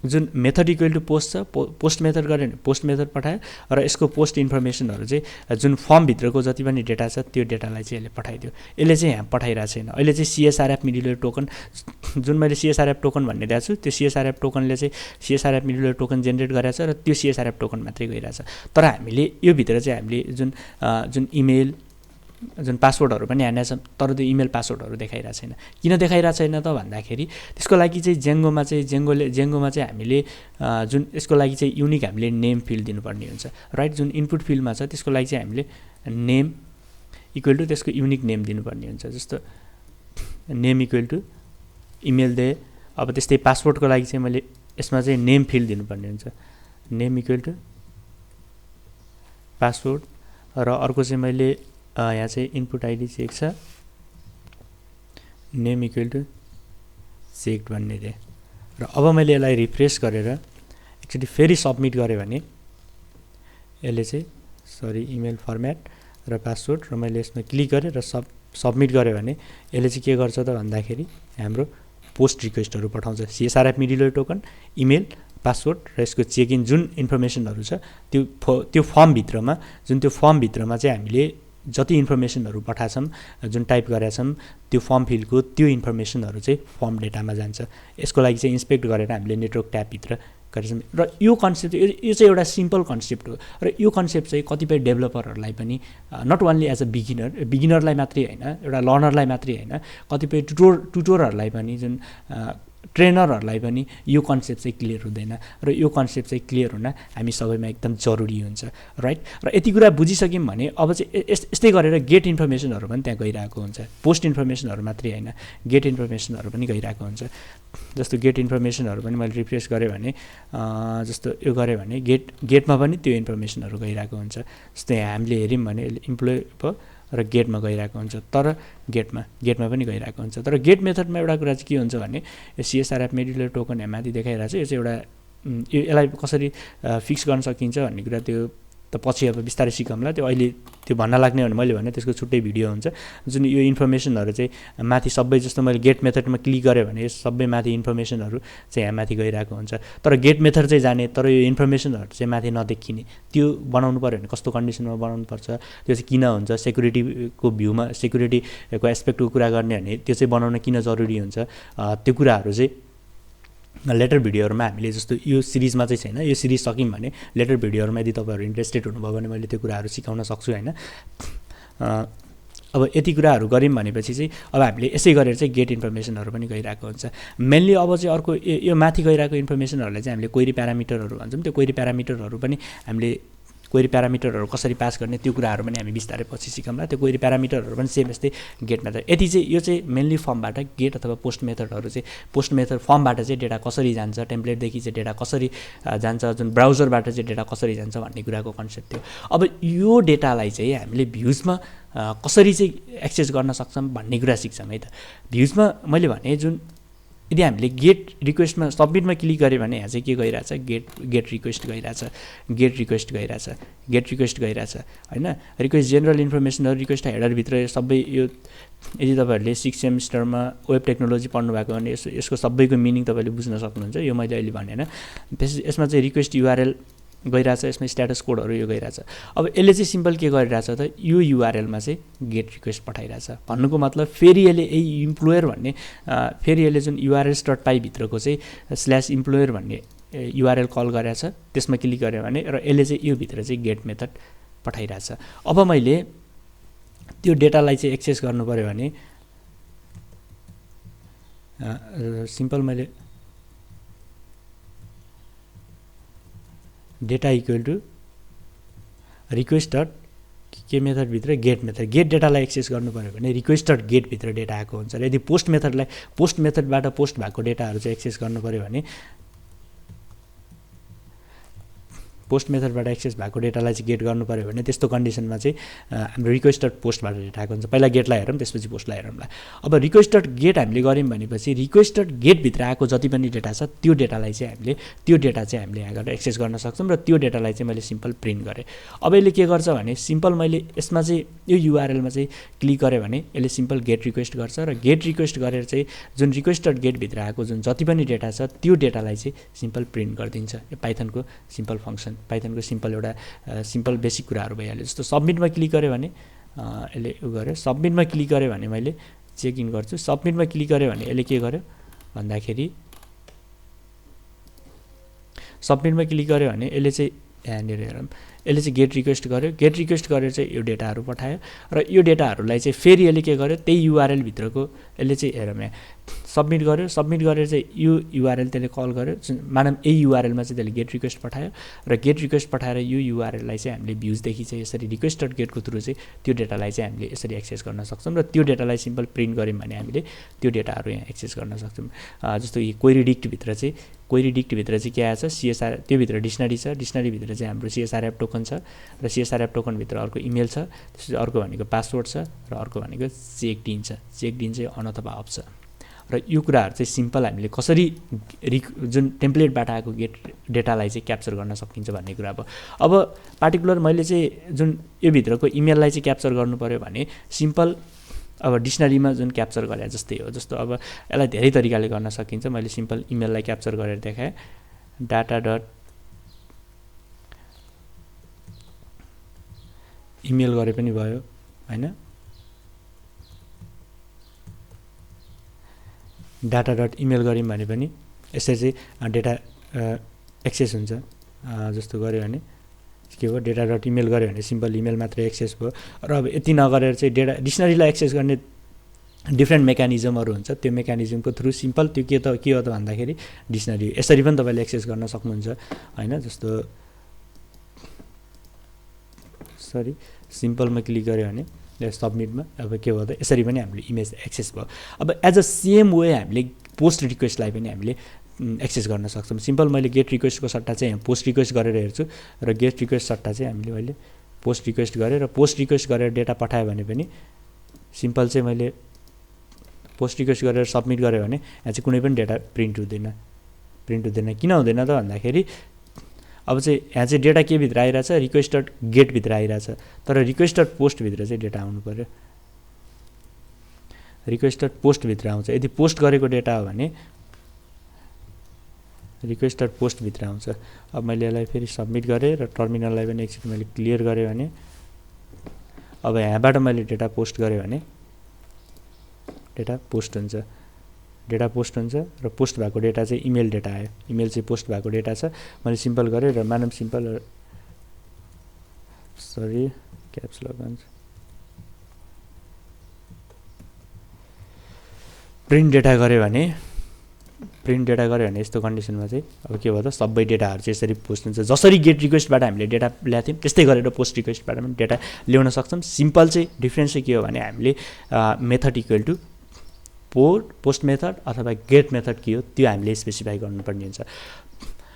जुन मेथड इक्वल टु पोस्ट छ, पोस्ट मेथड गऱ्यो भने पोस्ट मेथड पठायो र यसको पोस्ट इन्फर्मेसनहरू चाहिँ जुन फर्मभित्रको जति पनि डेटा छ त्यो डेटालाई चाहिँ यसले पठाइदियो। यसले चाहिँ यहाँ पठाइरहेको छैन। अहिले चाहिँ सिएसआरएफ मिडलवेयर टोकन, जुन मैले सिएसआरएफ टोकन भन्ने दिएको छु त्यो सिएसआरएफ टोकनले चाहिँ सिएसआरएफ मिडलवेयर टोकन जेनेरेट गरेको छ र त्यो सिएसआरएफ टोकन मात्रै गइरहेछ। तर हामीले यो भित्र चाहिँ हामीले जुन इमेल जुन पासवर्डहरू पनि हानेको छ तर त्यो इमेल पासवर्डहरू देखाइरहेको छैन। किन देखाइरहेको छैन त भन्दाखेरि त्यसको लागि चाहिँ जेङ्गोमा चाहिँ हामीले जुन यसको लागि चाहिँ युनिक हामीले नेम फिल्ड दिनुपर्ने हुन्छ, राइट। जुन इनपुट फिल्डमा छ त्यसको लागि चाहिँ हामीले नेम इक्वल टु त्यसको युनिक नेम दिनुपर्ने हुन्छ। जस्तो नेम इक्वल टु इमेल दे। अब त्यस्तै पासवर्डको लागि चाहिँ मैले यसमा चाहिँ नेम फिल्ड दिनुपर्ने हुन्छ, नेम इक्वल टु पासवर्ड। र अर्को चाहिँ मैले यहाँ चाहिँ इनपुट आइडी चेक छ, नेम इक्वल टु चेक भन्ने दिएँ। र अब मैले यसलाई रिफ्रेस गरेर एकचोटि फेरि सबमिट गरेँ भने यसले चाहिँ इमेल फर्मेट र पासवर्ड र मैले यसमा क्लिक गरेँ र सबमिट गरेँ भने यसले चाहिँ के गर्छ त भन्दाखेरि हाम्रो पोस्ट रिक्वेस्टहरू पठाउँछ। सिएसआरएफ मिडलवेयर टोकन, इमेल, पासवर्ड र यसको चेक इन जुन इन्फर्मेसनहरू छ त्यो फर्मभित्रमा चाहिँ हामीले जति इन्फर्मेसनहरू पठाएछौँ, जुन टाइप गरेका छौँ त्यो फर्म फिल्डको त्यो इन्फर्मेसनहरू चाहिँ फर्म डेटामा जान्छ। यसको लागि चाहिँ इन्सपेक्ट गरेर हामीले नेटवर्क ट्याबभित्र गरेछौँ। र यो कन्सेप्ट यो चाहिँ एउटा सिम्पल कन्सेप्ट हो र यो कन्सेप्ट चाहिँ कतिपय डेभलपरहरूलाई पनि नट ओन्ली एज अ बिगिनरलाई मात्रै होइन, एउटा लर्नरलाई मात्रै होइन, कतिपय ट्युटरहरूलाई पनि जुन ट्रेनरहरूलाई पनि यो कन्सेप्ट चाहिँ क्लियर हुँदैन र यो कन्सेप्ट चाहिँ क्लियर हुन हामी सबैमा एकदम जरुरी हुन्छ, राइट। र यति कुरा बुझिसक्यौँ भने अब चाहिँ यस्तै गरेर गेट इन्फर्मेसनहरू पनि त्यहाँ गइरहेको हुन्छ। पोस्ट इन्फर्मेसनहरू मात्रै होइन, गेट इन्फर्मेसनहरू पनि गइरहेको हुन्छ। जस्तो गेट इन्फर्मेसनहरू पनि मैले रिफ्रेस गरेँ भने जस्तो यो गरेँ भने गेटमा पनि त्यो इन्फर्मेसनहरू गइरहेको हुन्छ। जस्तै हामीले हेऱ्यौँ भने इम्प्लोइ र गेटमा गइरहेको हुन्छ, तर गेटमा पनि गइरहेको हुन्छ। तर गेट मेथडमा एउटा कुरा चाहिँ के हुन्छ भने यो CSRF मेडिकुलर टोकन यहाँ माथि देखाइरहेको छ, यो चाहिँ एउटा यसलाई कसरी फिक्स गर्न सकिन्छ भन्ने कुरा त्यो त पछि अब बिस्तारै सिकौँला। त्यो अहिले त्यो भन्न लाग्ने भने मैले भने त्यसको छुट्टै भिडियो हुन्छ जुन यो इन्फर्मेसनहरू चाहिँ माथि सबै जस्तो मैले गेट मेथडमा क्लिक गरेँ भने सबै माथि इन्फर्मेसनहरू चाहिँ यहाँ माथि गइरहेको हुन्छ। तर गेट मेथड चाहिँ जाने, तर यो इन्फर्मेसनहरू चाहिँ माथि नदेखिने, त्यो बनाउनु पऱ्यो भने कस्तो कन्डिसनमा बनाउनु पर्छ, त्यो चाहिँ किन हुन्छ, सेक्युरिटीको भ्यूमा सेक्युरिटीको एस्पेक्टको कुरा गर्ने भने त्यो चाहिँ बनाउन किन जरुरी हुन्छ, त्यो कुराहरू चाहिँ लेटर भिडियोहरूमा हामीले जस्तो यो सिरिजमा चाहिँ छैन, यो सिरिज सक्यौँ भने लेटर भिडियोहरूमा यदि तपाईँहरू इन्ट्रेस्टेड हुनुभयो भने मैले त्यो कुराहरू सिकाउन सक्छु होइन। अब यति कुराहरू गऱ्यौँ भनेपछि चाहिँ अब हामीले यसै गरेर चाहिँ गेट इन्फर्मेसनहरू पनि गइरहेको हुन्छ। मेनली अब चाहिँ अर्को यो माथि गइरहेको इन्फर्मेसनहरूलाई चाहिँ हामीले क्वेरी प्यारामिटरहरू भन्छौँ। त्यो क्वेरी प्यारामिटरहरू पनि हामीले क्वेरी प्यारामिटरहरू कसरी पास गर्ने त्यो कुराहरू पनि हामी बिस्तारै पछि सिकौँला। त्यो क्वेरी प्यारामिटरहरू पनि सेम यस्तै गेट मेथड। यति चाहिँ यो चाहिँ मेनली फर्मबाट गेट अथवा पोस्ट मेथडहरू चाहिँ पोस्ट मेथड फर्मबाट चाहिँ डेटा कसरी जान्छ, टेम्प्लेटदेखि चाहिँ डेटा कसरी जान्छ, जुन ब्राउजरबाट चाहिँ डेटा कसरी जान्छ भन्ने कुराको कन्सेप्ट थियो। अब यो डेटालाई चाहिँ हामीले भ्युजमा कसरी चाहिँ एक्सेस गर्न सक्छौँ भन्ने कुरा सिक्छौँ है त। भ्युजमा मैले भने जुन यदि हामीले गेट रिक्वेस्टमा सबमिटमा क्लिक गऱ्यो भने यहाँ चाहिँ के गइरहेछ, गेट रिक्वेस्ट गइरहेछ होइन। रिक्वेस्ट जेनरल इन्फर्मेसनहरू रिक्वेस्ट हेडरभित्र सबै यो यदि तपाईँहरूले 6th सेमिस्टरमा वेब टेक्नोलोजी पढ्नु भएको भने यसको सबैको मिनिङ तपाईँले बुझ्न सक्नुहुन्छ। यो मैले अहिले भनेन। यसमा चाहिँ रिक्वेस्ट URL गइरहेछ, यसमा स्ट्याटस कोडहरू यो गइरहेछ। अब यसले चाहिँ सिम्पल के गरिरहेछ त, यो URLमा चाहिँ गेट रिक्वेस्ट पठाइरहेछ। भन्नुको मतलब फेरि यसले यही इम्प्लोयर भन्ने फेरि यसले जुन urls.py भित्रको चाहिँ /employer भन्ने URL कल गरेछ, त्यसमा क्लिक गऱ्यो भने र यसले चाहिँ यो भित्र चाहिँ गेट मेथड पठाइरहेछ। अब मैले त्यो डेटालाई चाहिँ एक्सेस गर्नु पऱ्यो भने सिम्पल मैले data equal to request dot के मेथडभित्र गेट डेटालाई एक्सेस गर्नु पऱ्यो भने रिक्वेस्ट डट गेटभित्र डेटा आएको हुन्छ। र यदि पोस्ट मेथडबाट पोस्ट भएको डेटाहरू चाहिँ एक्सेस गर्नु पऱ्यो भने पोस्ट मेथडबाट एक्सेस भएको डेटालाई चाहिँ गेट गर्नु पऱ्यो भने त्यस्तो कन्डिसनमा चाहिँ हाम्रो रिक्वेस्ट डट पोस्टबाट डेटा आएको हुन्छ। पहिला गेटलाई हेरौँ, त्यसपछि पोस्टलाई हेरौँला। अब रिक्वेस्ट डट गेट हामीले गऱ्यौँ भनेपछि रिक्वेस्ट डट गेटभित्र आएको जति पनि डेटा छ त्यो डेटा चाहिँ हामीले यहाँबाट एक्सेस गर्न सक्छौँ। र त्यो डेटालाई चाहिँ मैले सिम्पल प्रिन्ट गरेँ। अब यसले के गर्छ भने सिम्पल मैले यसमा चाहिँ यो URLमा चाहिँ क्लिक गरेँ भने यसले सिम्पल गेट रिक्वेस्ट गर्छ र गेट रिक्वेस्ट गरेर चाहिँ जुन रिक्वेस्ट डट गेटभित्र आएको जुन जति पनि डेटा छ त्यो डेटालाई चाहिँ सिम्पल प्रिन्ट गरिदिन्छ। यो पाइथनको सिम्पल फङ्सन, पाइथनको सिम्पल एउटा सिम्पल बेसिक कुराहरू भइहाल्यो। जस्तो सबमिटमा क्लिक गरेँ भने यसले उ गर्यो, सबमिटमा क्लिक गरेँ भने मैले चेक इन गर्छु। सबमिटमा क्लिक गरेँ भने यसले के गर्यो भन्दाखेरि सबमिटमा क्लिक गर्यो भने यसले चाहिँ यहाँनिर हेरौँ, यसले चाहिँ गेट रिक्वेस्ट गर्यो। गेट रिक्वेस्ट गरेर चाहिँ यो डेटाहरू पठायो र यो डेटाहरूलाई चाहिँ फेरि यसले के गर्यो, त्यही URL भित्रको यसले चाहिँ हेरौँ यहाँ सबमिट गर्यो। सबमिट गरेर चाहिँ यो URL त्यसले कल गर्यो, मानव यही URLमा चाहिँ त्यसले गेट रिक्वेस्ट पठायो र गेट रिक्वेस्ट पठाएर यो URLलाई चाहिँ हामीले भ्युजदेखि चाहिँ यसरी रिक्वेस्ट डट गेटको थ्रु चाहिँ त्यो डेटालाई चाहिँ हामीले यसरी एक्सेस गर्न सक्छौँ। र त्यो डेटालाई सिम्पल प्रिन्ट गऱ्यौँ भने हामीले त्यो डेटाहरू यहाँ एक्सेस गर्न सक्छौँ। जस्तो यो क्वेरी डिक्टभित्र चाहिँ के आएछ, CSR त्योभित्र डिक्सनरी छ, डिक्सनरीभित्र चाहिँ हाम्रो CSRF टोकन छ र CSRF टोकनभित्र अर्को इमेल छ, त्यसपछि अर्को भनेको पासवर्ड छ र अर्को भनेको चेक इन छ। चेक इन चाहिँ अन अथवा अफ छ। र यो कुराहरू चाहिँ सिम्पल हामीले कसरी जुन टेम्प्लेटबाट आएको गेट डेटालाई चाहिँ क्याप्चर गर्न सकिन्छ भन्ने कुरा भयो। अब पार्टिकुलर मैले चाहिँ जुन यो भित्रको इमेललाई चाहिँ क्याप्चर गर्नु पऱ्यो भने सिम्पल अब डिक्सनरीमा जुन क्याप्चर गरे जस्तै हो। जस्तो अब यसलाई धेरै तरिकाले गर्न सकिन्छ। मैले सिम्पल इमेललाई क्याप्चर गरेर देखाएँ, डाटा डट इमेल गरे पनि भयो होइन, डाटा डट इमेल गऱ्यौँ भने पनि यसरी चाहिँ डेटा एक्सेस हुन्छ। जस्तो गऱ्यो भने के हो, डेटा डट इमेल गऱ्यो भने सिम्पल इमेल मात्रै एक्सेस भयो। र अब यति नगरेर चाहिँ डेटा डिक्सनरीलाई एक्सेस गर्ने डिफ्रेन्ट मेकानिजमहरू हुन्छ। त्यो मेकानिजमको थ्रु सिम्पल त्यो के हो त भन्दाखेरि डिक्सनरी यसरी पनि तपाईँले एक्सेस गर्न सक्नुहुन्छ होइन। जस्तो सिम्पलमा क्लिक गऱ्यो भने सबमिटमा अब के भयो त यसरी पनि हामीले इमेज एक्सेस भयो। अब एज अ सेम वे हामीले पोस्ट रिक्वेस्टलाई पनि हामीले एक्सेस गर्न सक्छौँ। सिम्पल मैले गेट रिक्वेस्टको सट्टा चाहिँ पोस्ट रिक्वेस्ट गरेर हेर्छु र गेट रिक्वेस्ट सट्टा चाहिँ हामीले मैले पोस्ट रिक्वेस्ट गरेँ र पोस्ट रिक्वेस्ट गरेर डेटा पठायो भने पनि सिम्पल चाहिँ मैले पोस्ट रिक्वेस्ट गरेर सबमिट गरेँ भने यहाँ चाहिँ कुनै पनि डेटा प्रिन्ट हुँदैन। किन हुँदैन त भन्दाखेरि अब चाहिँ यहाँ चाहिँ डेटा के भित्र आइरहेछ, रिक्वेस्ट डट गेटभित्र आइरहेछ, तर रिक्वेस्ट डट पोस्टभित्र चाहिँ डेटा आउनु पऱ्यो। रिक्वेस्ट डट पोस्टभित्र आउँछ। यदि पोस्ट गरेको डेटा हो भने रिक्वेस्ट डट पोस्टभित्र आउँछ। अब मैले यसलाई फेरि सबमिट गरेँ र टर्मिनललाई पनि एकचोटि मैले क्लियर गरेँ भने अब यहाँबाट मैले डेटा पोस्ट गरेँ भने डेटा पोस्ट हुन्छ र पोस्ट भएको डेटा चाहिँ इमेल डेटा आयो। इमेल चाहिँ पोस्ट भएको डेटा छ। मैले सिम्पल गरेँ र मानव सिम्पल सरी क्याप्स लक हुन्छ प्रिन्ट डेटा गऱ्यो भने यस्तो कन्डिसनमा चाहिँ अब के भयो त सबै डेटाहरू चाहिँ यसरी पोस्ट हुन्छ। जसरी गेट रिक्वेस्टबाट हामीले डेटा ल्याएको थियौँ त्यस्तै गरेर पोस्ट रिक्वेस्टबाट पनि डेटा ल्याउन सक्छौँ। सिम्पल चाहिँ डिफ्रेन्स चाहिँ के हो भने हामीले method equal to post method अथवा गेट मेथड के हो त्यो हामीले स्पेसिफाई गर्नुपर्ने हुन्छ।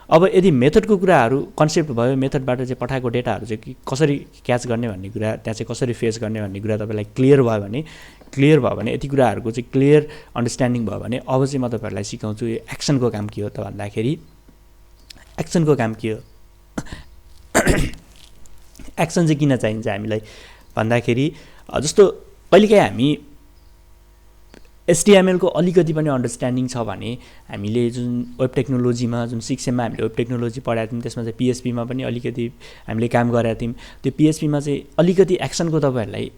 अब यदि मेथडको कुराहरू कन्सेप्ट भयो, मेथडबाट चाहिँ पठाएको डेटाहरू चाहिँ कसरी क्याच गर्ने भन्ने कुरा, त्यहाँ चाहिँ कसरी फेस गर्ने भन्ने कुरा तपाईँलाई क्लियर भयो भने यति कुराहरूको चाहिँ क्लियर अन्डरस्ट्यान्डिङ भयो भने अब चाहिँ म तपाईँहरूलाई सिकाउँछु यो एक्सनको काम के हो त भन्दाखेरि एक्सनको काम के हो एक्सन चाहिँ किन चाहिन्छ हामीलाई भन्दाखेरि जस्तो कहिलेकाहीँ हामी HTML को अलिकति पनि अन्डरस्ट्यान्डिङ छ भने हामीले जुन वेब टेक्नोलोजीमा जुन 6 हामीले वेब टेक्नोलोजी पढाएको थियौँ त्यसमा चाहिँ PHP मा पनि अलिकति हामीले काम गरेका थियौँ। त्यो PHP मा चाहिँ अलिकति एक्सनको तपाईहरुलाई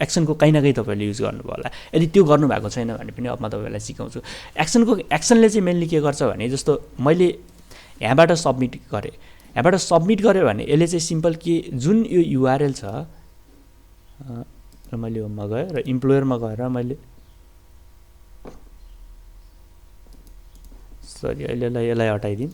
एक्सनको कहीँ न कहीँ तपाईहरुले युज गर्नुभयो होला। यदि त्यो गर्नुभएको छैन भने पनि अब म तपाईहरुलाई सिकाउँछु। एक्सनले चाहिँ मेनली के गर्छ भने जस्तो मैले यहाँबाट सबमिट गरेँ भने यसले चाहिँ सिम्पल के जुन यो URL छ र मैले होममा गएँ र इम्प्लोयरमा गएर मैले सरी यसलाई हटाइदिउँ।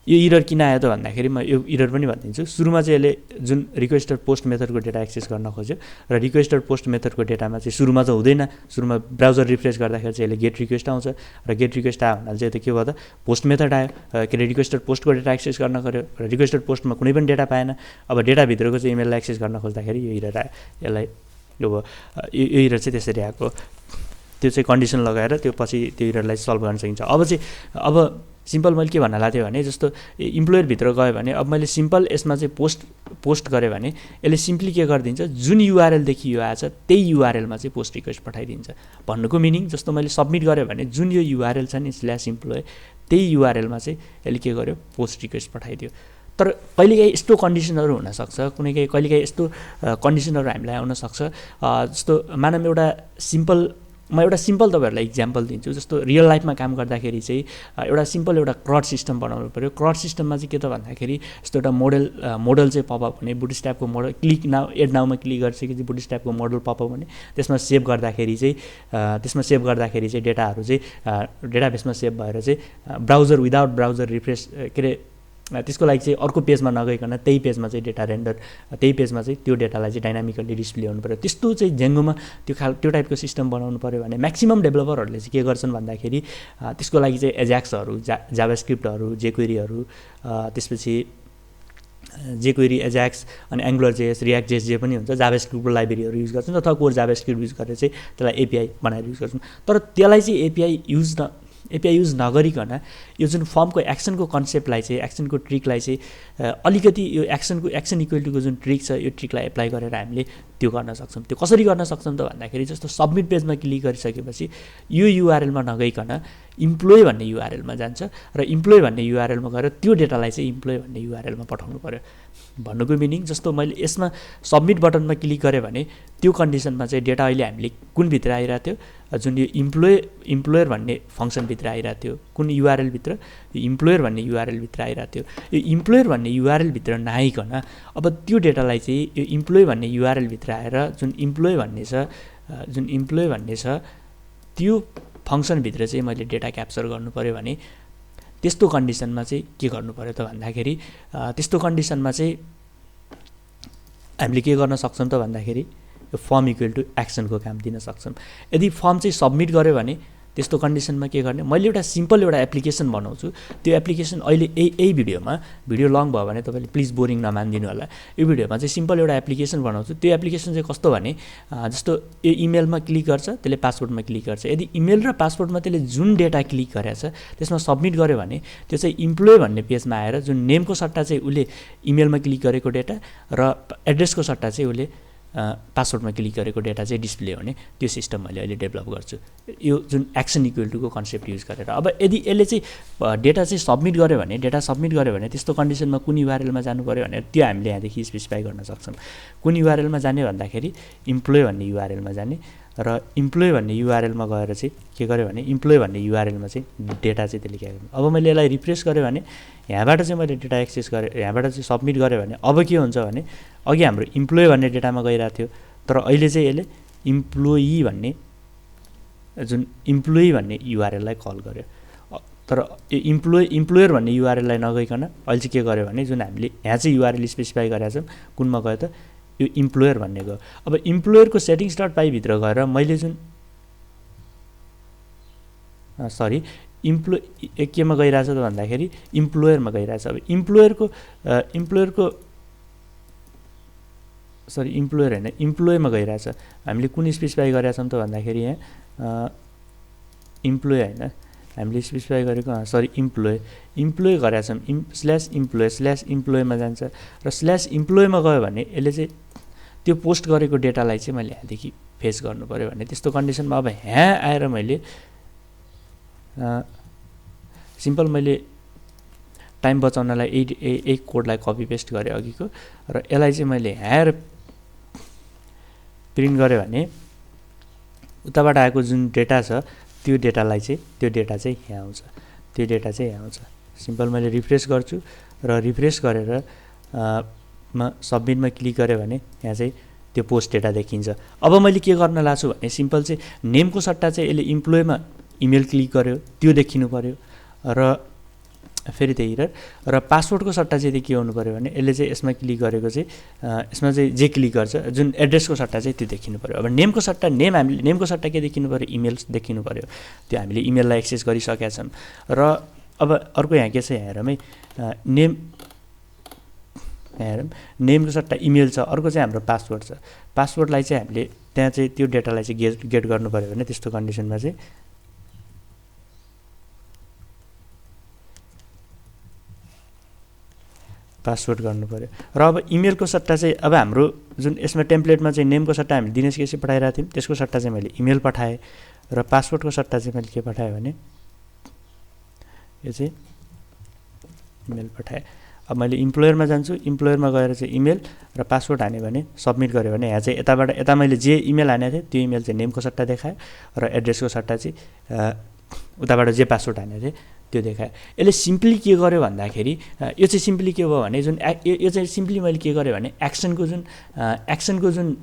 यो इरर किन आयो त भन्दाखेरि म यो इरर पनि भनिदिन्छु। सुरुमा चाहिँ यसले जुन रिक्वेस्टर पोस्ट मेथडको डेटा एक्सेस गर्न खोज्यो र रिक्वेस्टर पोस्ट मेथडको डेटामा चाहिँ सुरुमा चाहिँ हुँदैन। सुरुमा ब्राउजर रिफ्रेस गर्दाखेरि चाहिँ यसले गेट रिक्वेस्ट आउँछ र गेट रिक्वेस्ट आयो भन्नाले चाहिँ त्यो के भयो त पोस्ट मेथड आयो। के अरे रिक्वेस्टर पोस्टको डेटा एक्सेस गर्न खोज्यो र रिक्वेस्टर पोस्टमा कुनै पनि डेटा पाएन। अब डेटाभित्रको चाहिँ इमेललाई एक्सेस गर्न खोज्दाखेरि यो इरर आयो। यसलाई यो इरर चाहिँ त्यसरी आएको। त्यो चाहिँ कन्डिसन लगाएर त्यो पछि त्यो इररलाई सल्भ गर्न सकिन्छ। अब सिम्पल मैले के भन्न लाग्थेँ भने जस्तो इम्प्लोयर भित्र गयो भने अब मैले सिम्पल यसमा चाहिँ पोस्ट गरेँ भने यसले सिम्पली के गरिदिन्छ जुन URL देखि यो आएछ त्यही URL मा चाहिँ पोस्ट रिक्वेस्ट पठाइदिन्छ। भन्नुको मिनिङ जस्तो मैले सबमिट गरेँ भने जुन यो URL छ नि /employee त्यही URL मा चाहिँ यसले के गर्यो पोस्ट रिक्वेस्ट पठाइदियो। तर कहिलेकाहीँ यस्तो कन्डिसनहरू हुनसक्छ, कहिलेकाहीँ यस्तो कन्डिसनहरू हामीलाई आउन सक्छ। जस्तो मानव म एउटा सिम्पल तपाईहरुलाई इक्जाम्पल दिन्छु। जस्तो रियल लाइफमा काम गर्दाखेरि चाहिँ एउटा क्रड सिस्टम बनाउनु पर्यो। क्रड सिस्टममा चाहिँ के त भन्दाखेरि यस्तो एउटा मोडल चाहिँ पपअप हुने, बुटस्ट्र्यापको मोडल एड नाउमा क्लिक गरिसकेपछि बुटस्ट्र्यापको मोडल पपअप हुने, त्यसमा सेभ गर्दाखेरि चाहिँ डेटाहरू चाहिँ डेटाबेसमा सेभ भएर चाहिँ ब्राउजर विदाउट ब्राउजर रिफ्रेस के अरे त्यसको लागि चाहिँ अर्को पेजमा नगइकन त्यही पेजमा चाहिँ डेटा रेन्डर त्यही पेजमा चाहिँ त्यो डेटालाई चाहिँ डाइनामिकली डिस्प्ले हुनु पर्यो। त्यस्तो चाहिँ जेङ्गोमा त्यो टाइपको सिस्टम बनाउनु पर्यो भने म्याक्सिमम डेभलपरहरूले चाहिँ के गर्छन् भन्दाखेरि त्यसको लागि चाहिँ एजाक्सहरू जाभास्क्रिप्टहरू जेक्वेरीहरू त्यसपछि जेक्वेरी एजाक्स अनि एङ्गुलर जेएस रियाक्ट जेएस जे पनि हुन्छ जाभास्क्रिप्टको लाइब्रेरीहरू युज गर्छन् अथवा कोर जाभास्क्रिप्ट युज गरेर चाहिँ त्यसलाई एपिआई बनाएर युज गर्छन्। तर त्यसलाई चाहिँ एपिआई युज नगरिकन यो जुन फर्मको एक्सनको कन्सेप्टलाई चाहिँ एक्सनको ट्रिकलाई चाहिँ अलिकति यो एक्सन इक्वलिटीको जुन ट्रिक छ यो ट्रिकलाई एप्लाई गरेर हामीले त्यो गर्न सक्छौँ। त्यो कसरी गर्न सक्छौँ त भन्दाखेरि जस्तो सबमिट पेजमा क्लिक गरिसकेपछि यो URL मा नगइकन इम्प्लोय भन्ने URL मा जान्छ र इम्प्लोय भन्ने URL मा गएर त्यो डेटालाई चाहिँ इम्प्लोय भन्ने URL मा पठाउनु पर्यो। भन्नुको मिनिङ जस्तो मैले यसमा सबमिट बटनमा क्लिक गरेँ भने त्यो कन्डिसनमा चाहिँ डेटा अहिले हामीले कुन भित्र आइरहेको थियो जुन यो इम्प्लोयर भन्ने फङ्सन भित्र आइरहेको थियो कुन URL भित्र यो इम्प्लोयर भन्ने URL भित्र आइरहेको थियो। यो इम्प्लोयर भन्ने URL भित्र नआइकन अब त्यो डेटालाई चाहिँ यो इम्प्लोय भन्ने URL भित्र आएर जुन इम्प्लोय भन्ने छ त्यो फङ्सनभित्र चाहिँ मैले डेटा क्याप्चर गर्नु पर्यो भने त्यस्तो कन्डिसनमा चाहिँ के गर्नु पर्यो त भन्दाखेरि त्यस्तो कन्डिसनमा चाहिँ हामीले के गर्न सक्छौँ त भन्दाखेरि यो फर्म इक्वल टु एक्सनको काम दिन सक्छौँ। यदि फर्म चाहिँ सबमिट गर्यो भने त्यस्तो कन्डिसनमा के गर्ने, मैले एउटा सिम्पल एउटा एप्लिकेसन बनाउँछु। त्यो एप्लिकेसन अहिले यही भिडियोमा, भिडियो लङ भयो भने तपाईँले प्लिज बोरिङ नमानिदिनु होला। यो भिडियोमा चाहिँ सिम्पल एउटा एप्लिकेसन बनाउँछु। त्यो एप्लिकेसन चाहिँ कस्तो भने जस्तो यो इमेलमा क्लिक गर्छ, त्यसले पासवर्डमा क्लिक गर्छ। यदि इमेल र पासवर्डमा त्यसले जुन डेटा क्लिक गरेछ त्यसमा सबमिट गर्यो भने त्यो चाहिँ इम्प्लोइ भन्ने पेजमा आएर जुन नेमको सट्टा चाहिँ उसले इमेलमा क्लिक गरेको डेटा र एड्रेसको सट्टा चाहिँ उसले पासवर्डमा क्लिक गरेको डेटा चाहिँ डिस्प्ले हुने त्यो सिस्टम मैले अहिले डेभलप गर्छु, यो जुन एक्सन इक्वल टुको कन्सेप्ट युज गरेर। अब यदि यसले चाहिँ डेटा चाहिँ सबमिट गर्यो भने, डेटा सबमिट गर्यो भने त्यस्तो कन्डिसनमा कुन युआरएलमा जानु पऱ्यो भने त्यो हामीले यहाँदेखि स्पेसिफाई गर्न सक्छौँ। कुन युआरएलमा जाने भन्दाखेरि इम्प्लोइ भन्ने युआरएलमा जाने र इम्प्लोइ भन्ने युआरएलमा गएर चाहिँ के गर्यो भने इम्प्लोइ भन्ने युआरएलमा चाहिँ डेटा चाहिँ त्यसले के गर्नु। अब मैले यसलाई रिफ्रेस गरेँ भने यहाँबाट चाहिँ मैले डेटा एक्सेस गरेँ, यहाँबाट चाहिँ सबमिट गरेँ भने अब के हुन्छ भने अघि हाम्रो इम्प्लोइ भन्ने डेटामा गइरहेको थियो, तर अहिले चाहिँ यसले इम्प्लोइ भन्ने जुन इम्प्लोइ भन्ने युआरएललाई कल गर्यो। तर यो इम्प्लोयर भन्ने युआरएललाई नगइकन अहिले चाहिँ के गर्यो भने जुन हामीले यहाँ चाहिँ युआरएल स्पेसिफाई गरेका छौँ कुनमा गयो त यो इम्प्लोयर भन्ने गयो। अब इम्प्लोयरको सेटिङ्स डट पाई भित्र गएर मैले जुन केमा गइरहेछ त भन्दाखेरि इम्प्लोयरमा गइरहेछ। अब इम्प्लोयर होइन इम्प्लोयमा गइरहेछ। हामीले कुन स्पेसिफाई गरेका छौँ त भन्दाखेरि यहाँ इम्प्लोय होइन हामीले स्पेसिफाई गरेको इम्प्लोय गरेका छौँ। इम्प्लोयमा जान्छ र इम्प्लोयमा गयो भने यसले चाहिँ त्यो पोस्ट गरेको डेटालाई चाहिँ मैले यहाँदेखि फेच गर्नु पऱ्यो भने त्यस्तो कन्डिसनमा अब यहाँ आएर मैले सिम्पल मैले टाइम बचाउनलाई यही कोडलाई कपी पेस्ट गरेँ अघिको र यसलाई चाहिँ मैले यहाँ आएर प्रिन्ट गरेँ भने उताबाट आएको जुन डेटा छ त्यो डेटा चाहिँ यहाँ आउँछ। सिम्पल मैले रिफ्रेस गर्छु र रिफ्रेस गरेर सबमिटमा क्लिक गरेँ भने यहाँ चाहिँ त्यो पोस्ट डेटा देखिन्छ। अब मैले के गर्न लाग्छु भने सिम्पल चाहिँ नेमको सट्टा चाहिँ यसले इम्प्लोयमा इमेल क्लिक गर्यो त्यो देखिनु पऱ्यो र फेरि त्यही र पासवर्डको सट्टा चाहिँ के हुनु पऱ्यो भने यसले चाहिँ यसमा क्लिक गरेको चाहिँ यसमा चाहिँ जे क्लिक गर्छ जुन एड्रेसको सट्टा चाहिँ त्यो देखिनु पऱ्यो। अब नेमको सट्टा हामीले नेमको सट्टा के देखिनु पऱ्यो, इमेल्स देखिनु पऱ्यो। त्यो हामीले इमेललाई एक्सेस गरिसकेका छौँ र अब अर्को यहाँ के छ हेरौँ है नेमको सट्टा इमेल छ, अर्को चाहिँ हाम्रो पासवर्ड छ। पासवर्डलाई चाहिँ हामीले त्यहाँ चाहिँ त्यो डेटालाई चाहिँ गेट गर्नु पऱ्यो भने त्यस्तो कन्डिसनमा चाहिँ पासवर्ड गर्नु पऱ्यो। र अब इमेलको सट्टा चाहिँ अब हाम्रो जुन यसमा टेम्प्लेटमा चाहिँ नेमको सट्टा हामीले दिनेश केसी पठाइरहेको थियौँ त्यसको सट्टा चाहिँ मैले इमेल पठाएँ र पासवर्डको सट्टा चाहिँ मैले के पठाएँ भने यो चाहिँ इमेल पठाएँ। अब मैले इम्प्लोयरमा जान्छु, इम्प्लोयरमा गएर चाहिँ इमेल र पासवर्ड हाने भने सबमिट गरेँ भने यहाँ चाहिँ यता मैले जे इमेल हानेको थिएँ त्यो इमेल चाहिँ नेमको सट्टा देखाएँ र एड्रेसको सट्टा चाहिँ उताबाट जे पासवर्ड हानेको थिएँ त्यो देखाएँ। यसले सिम्पली के गर्यो भन्दाखेरि यो चाहिँ सिम्पली के भयो भने जुन यो चाहिँ सिम्पली मैले के गरेँ भने एक्सनको जुन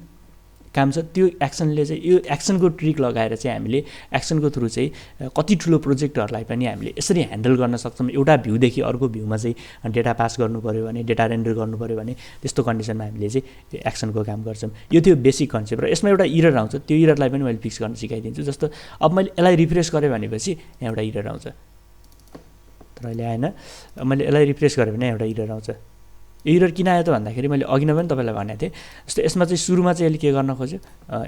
काम छ त्यो एक्सनले चाहिँ यो एक्सनको ट्रिक लगाएर चाहिँ हामीले एक्सनको थ्रु चाहिँ कति ठुलो प्रोजेक्टहरूलाई पनि हामीले यसरी ह्यान्डल गर्न सक्छौँ। एउटा भ्यूदेखि अर्को भ्यूमा चाहिँ डेटा पास गर्नु पऱ्यो भने, डेटा रेन्डर गर्नु पऱ्यो भने त्यस्तो कन्डिसनमा हामीले चाहिँ एक्सनको काम गर्छौँ। यो थियो बेसिक कन्सेप्ट र यसमा एउटा इरर आउँछ, त्यो इररलाई पनि मैले फिक्स गर्न सिकाइदिन्छु। जस्तो अब मैले यसलाई रिफ्रेस गरेँ भनेपछि यहाँ एउटा इरर आउँछ, तर अहिले आएन। मैले यसलाई रिफ्रेस गरेँ भने एउटा इरर आउँछ। यो इरर किन आयो त भन्दाखेरि मैले अघि नै पनि तपाईँलाई भनेको थिएँ जस्तो यसमा चाहिँ सुरुमा चाहिँ यसले के गर्न खोज्यो,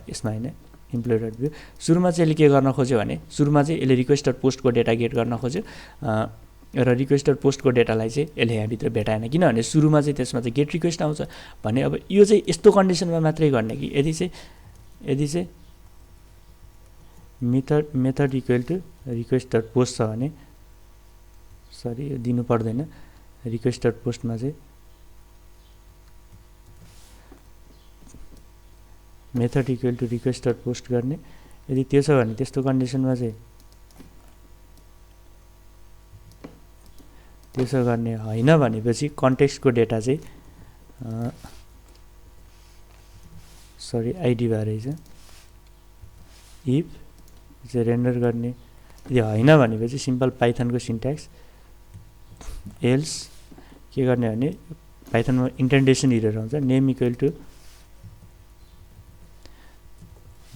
यसमा होइन इम्प्लोइ डट भ्यू सुरुमा चाहिँ यसले के गर्न खोज्यो भने सुरुमा चाहिँ यसले रिक्वेस्टेड पोस्टको डेटा गेट गर्न खोज्यो र रिक्वेस्टेड पोस्टको डेटालाई चाहिँ यसले यहाँभित्र भेटाएन किनभने सुरुमा चाहिँ त्यसमा चाहिँ गेट रिक्वेस्ट आउँछ भने। अब यो चाहिँ यस्तो कन्डिसनमा मात्रै गर्ने कि यदि चाहिँ method equal to requested post छ भने यो दिनु पर्दैन। रिक्वेस्टेड पोस्टमा चाहिँ method equal to requested post गर्ने, यदि त्यो छ भने त्यस्तो कन्डिसनमा चाहिँ त्यसो गर्ने होइन भनेपछि कन्टेक्स्टको डेटा चाहिँ आइडी भएर रहेछ इफ चाहिँ रेन्डर गर्ने, यदि होइन भनेपछि सिम्पल पाइथनको सिन्ट्याक्स एल्स के गर्ने भने पाइथनमा इन्डेन्टेसन इरर आउँछ name equal to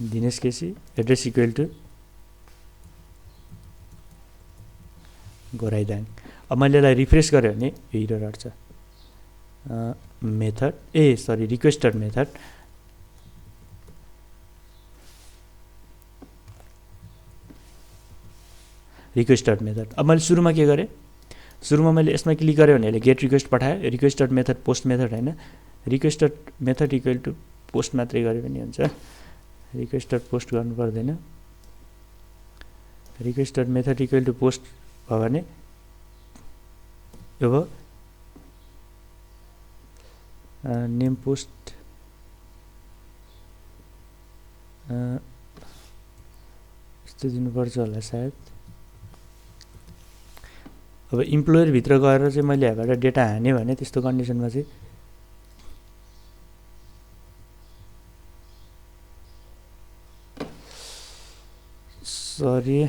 Dinesh KC address equal to Ghorahi Dang अब मैले यसलाई रिफ्रेस गरेँ भने यो इरर हट्छ मेथड रिक्वेस्टेड मेथड अब मैले सुरुमा के गरेँ सुरुमा मैले यसमा क्लिक गरेँ भने यसले गेट रिक्वेस्ट पठायो रिक्वेस्टेड मेथड पोस्ट मेथड हैन requested method equal to post मात्रै गरे पनि हुन्छ रिक्वेस्टेड पोस्ट गर्नु पर्दैन requested method equal to post भयो भने यो भयो नेम पोस्ट यस्तो दिनुपर्छ होला सायद अब इम्प्लोयर भित्र गएर चाहिँ मैले यहाँबाट डेटा हाने भने त्यस्तो कन्डिसनमा चाहिँ सरी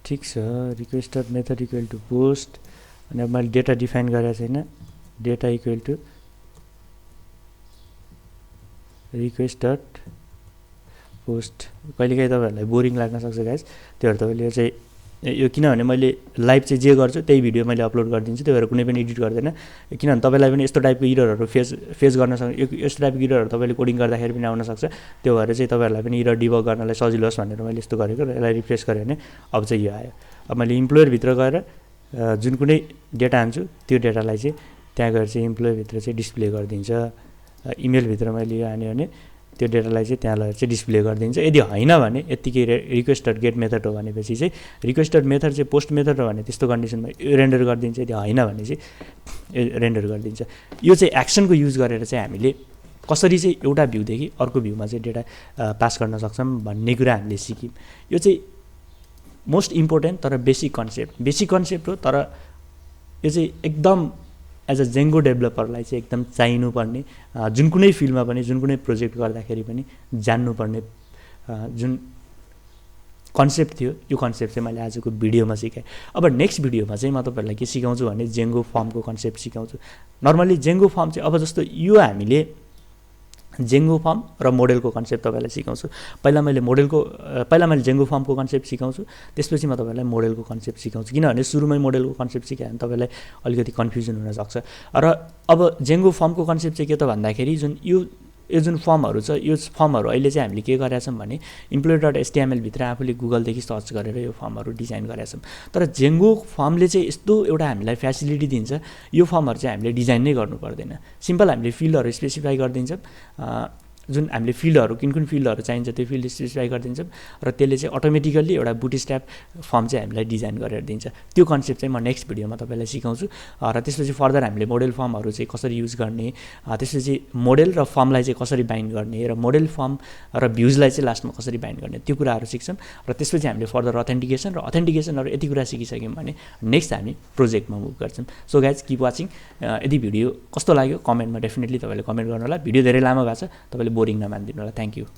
ठीक छ requested method equal to post अनि अब मैले डेटा डिफाइन गरेको छैन data equal to requested post कहिलेकाहीँ तपाईँहरूलाई बोरिङ लाग्न सक्छ गाइस त्योहरू तपाईँले चाहिँ यो किनभने मैले लाइभ चाहिँ जे गर्छु त्यही भिडियो मैले अपलोड गरिदिन्छु त्यही भएर कुनै पनि एडिट गर्दैन किनभने तपाईँलाई पनि यस्तो टाइपको इररहरू फेस गर्न सक्छ यस्तो टाइपको इररहरू तपाईँले कोडिङ गर्दाखेरि पनि आउन सक्छ त्यो भएर चाहिँ तपाईँहरूलाई पनि इरर डिबग गर्नलाई सजिलो होस् भनेर मैले यस्तो गरेको र यसलाई रिफ्रेस गरेँ भने अब चाहिँ यो आयो अब मैले इम्प्लोयरभित्र गएर जुन कुनै डेटा हान्छु त्यो डेटालाई चाहिँ त्यहाँ गएर चाहिँ इम्प्लोयरभित्र चाहिँ डिस्प्ले गरिदिन्छ इमेलभित्र मैले यो हान्यो भने त्यो डेटालाई चाहिँ त्यहाँ लगेर चाहिँ डिस्प्ले गरिदिन्छ यदि होइन भने यत्तिकै रिक्वेस्टेड गेट मेथड हो भनेपछि चाहिँ रिक्वेस्टेड मेथड चाहिँ पोस्ट मेथड हो भने त्यस्तो कन्डिसनमा रेन्डर गरिदिन्छ यदि होइन भने चाहिँ रेन्डर गरिदिन्छ यो चाहिँ एक्सनको युज गरेर चाहिँ हामीले कसरी चाहिँ एउटा भ्यूदेखि अर्को भ्यूमा चाहिँ डेटा पास गर्न सक्छौँ भन्ने कुरा हामीले सिक्यौँ यो चाहिँ मोस्ट इम्पोर्टेन्ट तर बेसिक कन्सेप्ट हो तर यो चाहिँ एकदम एज अ जेङ्गो डेभलपरलाई चाहिँ एकदम चाहिनुपर्ने जुन कुनै फिल्डमा पनि जुन कुनै प्रोजेक्ट गर्दाखेरि पनि जान्नुपर्ने जुन कन्सेप्ट थियो यो कन्सेप्ट चाहिँ मैले आजको भिडियोमा सिकाएँ अब नेक्स्ट भिडियोमा चाहिँ म तपाईँहरूलाई के सिकाउँछु भने जेङ्गो फर्मको कन्सेप्ट सिकाउँछु नर्मली जेङ्गो फर्म चाहिँ अब जस्तो यो हामीले जेङ्गो फर्म र मोडेलको कन्सेप्ट तपाईँलाई सिकाउँछु पहिला मैले जेङ्गो फर्मको कन्सेप्ट सिकाउँछु त्यसपछि म तपाईँलाई मोडेलको कन्सेप्ट सिकाउँछु किनभने सुरुमै मोडेलको कन्सेप्ट सिकायो भने तपाईँलाई अलिकति कन्फ्युजन हुनसक्छ र अब जेङ्गो फर्मको कन्सेप्ट चाहिँ के त भन्दाखेरि जुन यो जुन फर्महरू छ यो फर्महरू अहिले चाहिँ हामीले के गरेका छौँ भने इम्प्लोयर.html भित्र आफूले गुगलदेखि सर्च गरेर यो फर्महरू डिजाइन गरेका छौँ तर जेङ्गो फर्मले चाहिँ यस्तो एउटा हामीलाई फ्यासिलिटी दिन्छ यो फर्महरू चाहिँ हामीले डिजाइन नै गर्नु पर्दैन सिम्पल हामीले फिल्डहरू स्पेसिफाई गरिदिन्छौँ जुन हामीले फिल्डहरू कुन फिल्डहरू चाहिन्छ त्यो फिल्ड स्पेसिफाई गरिदिन्छौँ र त्यसले चाहिँ अटोमेटिकल्ली एउटा बुटस्ट्र्याप फर्म चाहिँ हामीलाई डिजाइन गरेर दिन्छ त्यो कन्सेप्ट चाहिँ म नेक्स्ट भिडियोमा तपाईँलाई सिकाउँछु र त्यसपछि फर्दर हामीले मोडेल फर्महरू चाहिँ कसरी युज गर्ने त्यसपछि मोडेल र फर्मलाई चाहिँ कसरी बाइन्ड गर्ने र मोडेल फर्म र भ्युजलाई चाहिँ लास्टमा कसरी बाइन्ड गर्ने त्यो कुराहरू सिक्छौँ र त्यसपछि हामीले फर्दर अथेन्टिकेसनहरू यति कुरा सिकिसक्यौँ भने नेक्स्ट हामी प्रोजेक्टमा मुभ गर्छौँ सो गाइज किप वाचिङ यदि भिडियो कस्तो लाग्यो कमेन्टमा डेफिनेटली तपाईँले कमेन्ट गर्नु होला भिडियो धेरै लामो भएको छ तपाईँले बोरिङ नमानिदिनु होला थ्याङ्क यू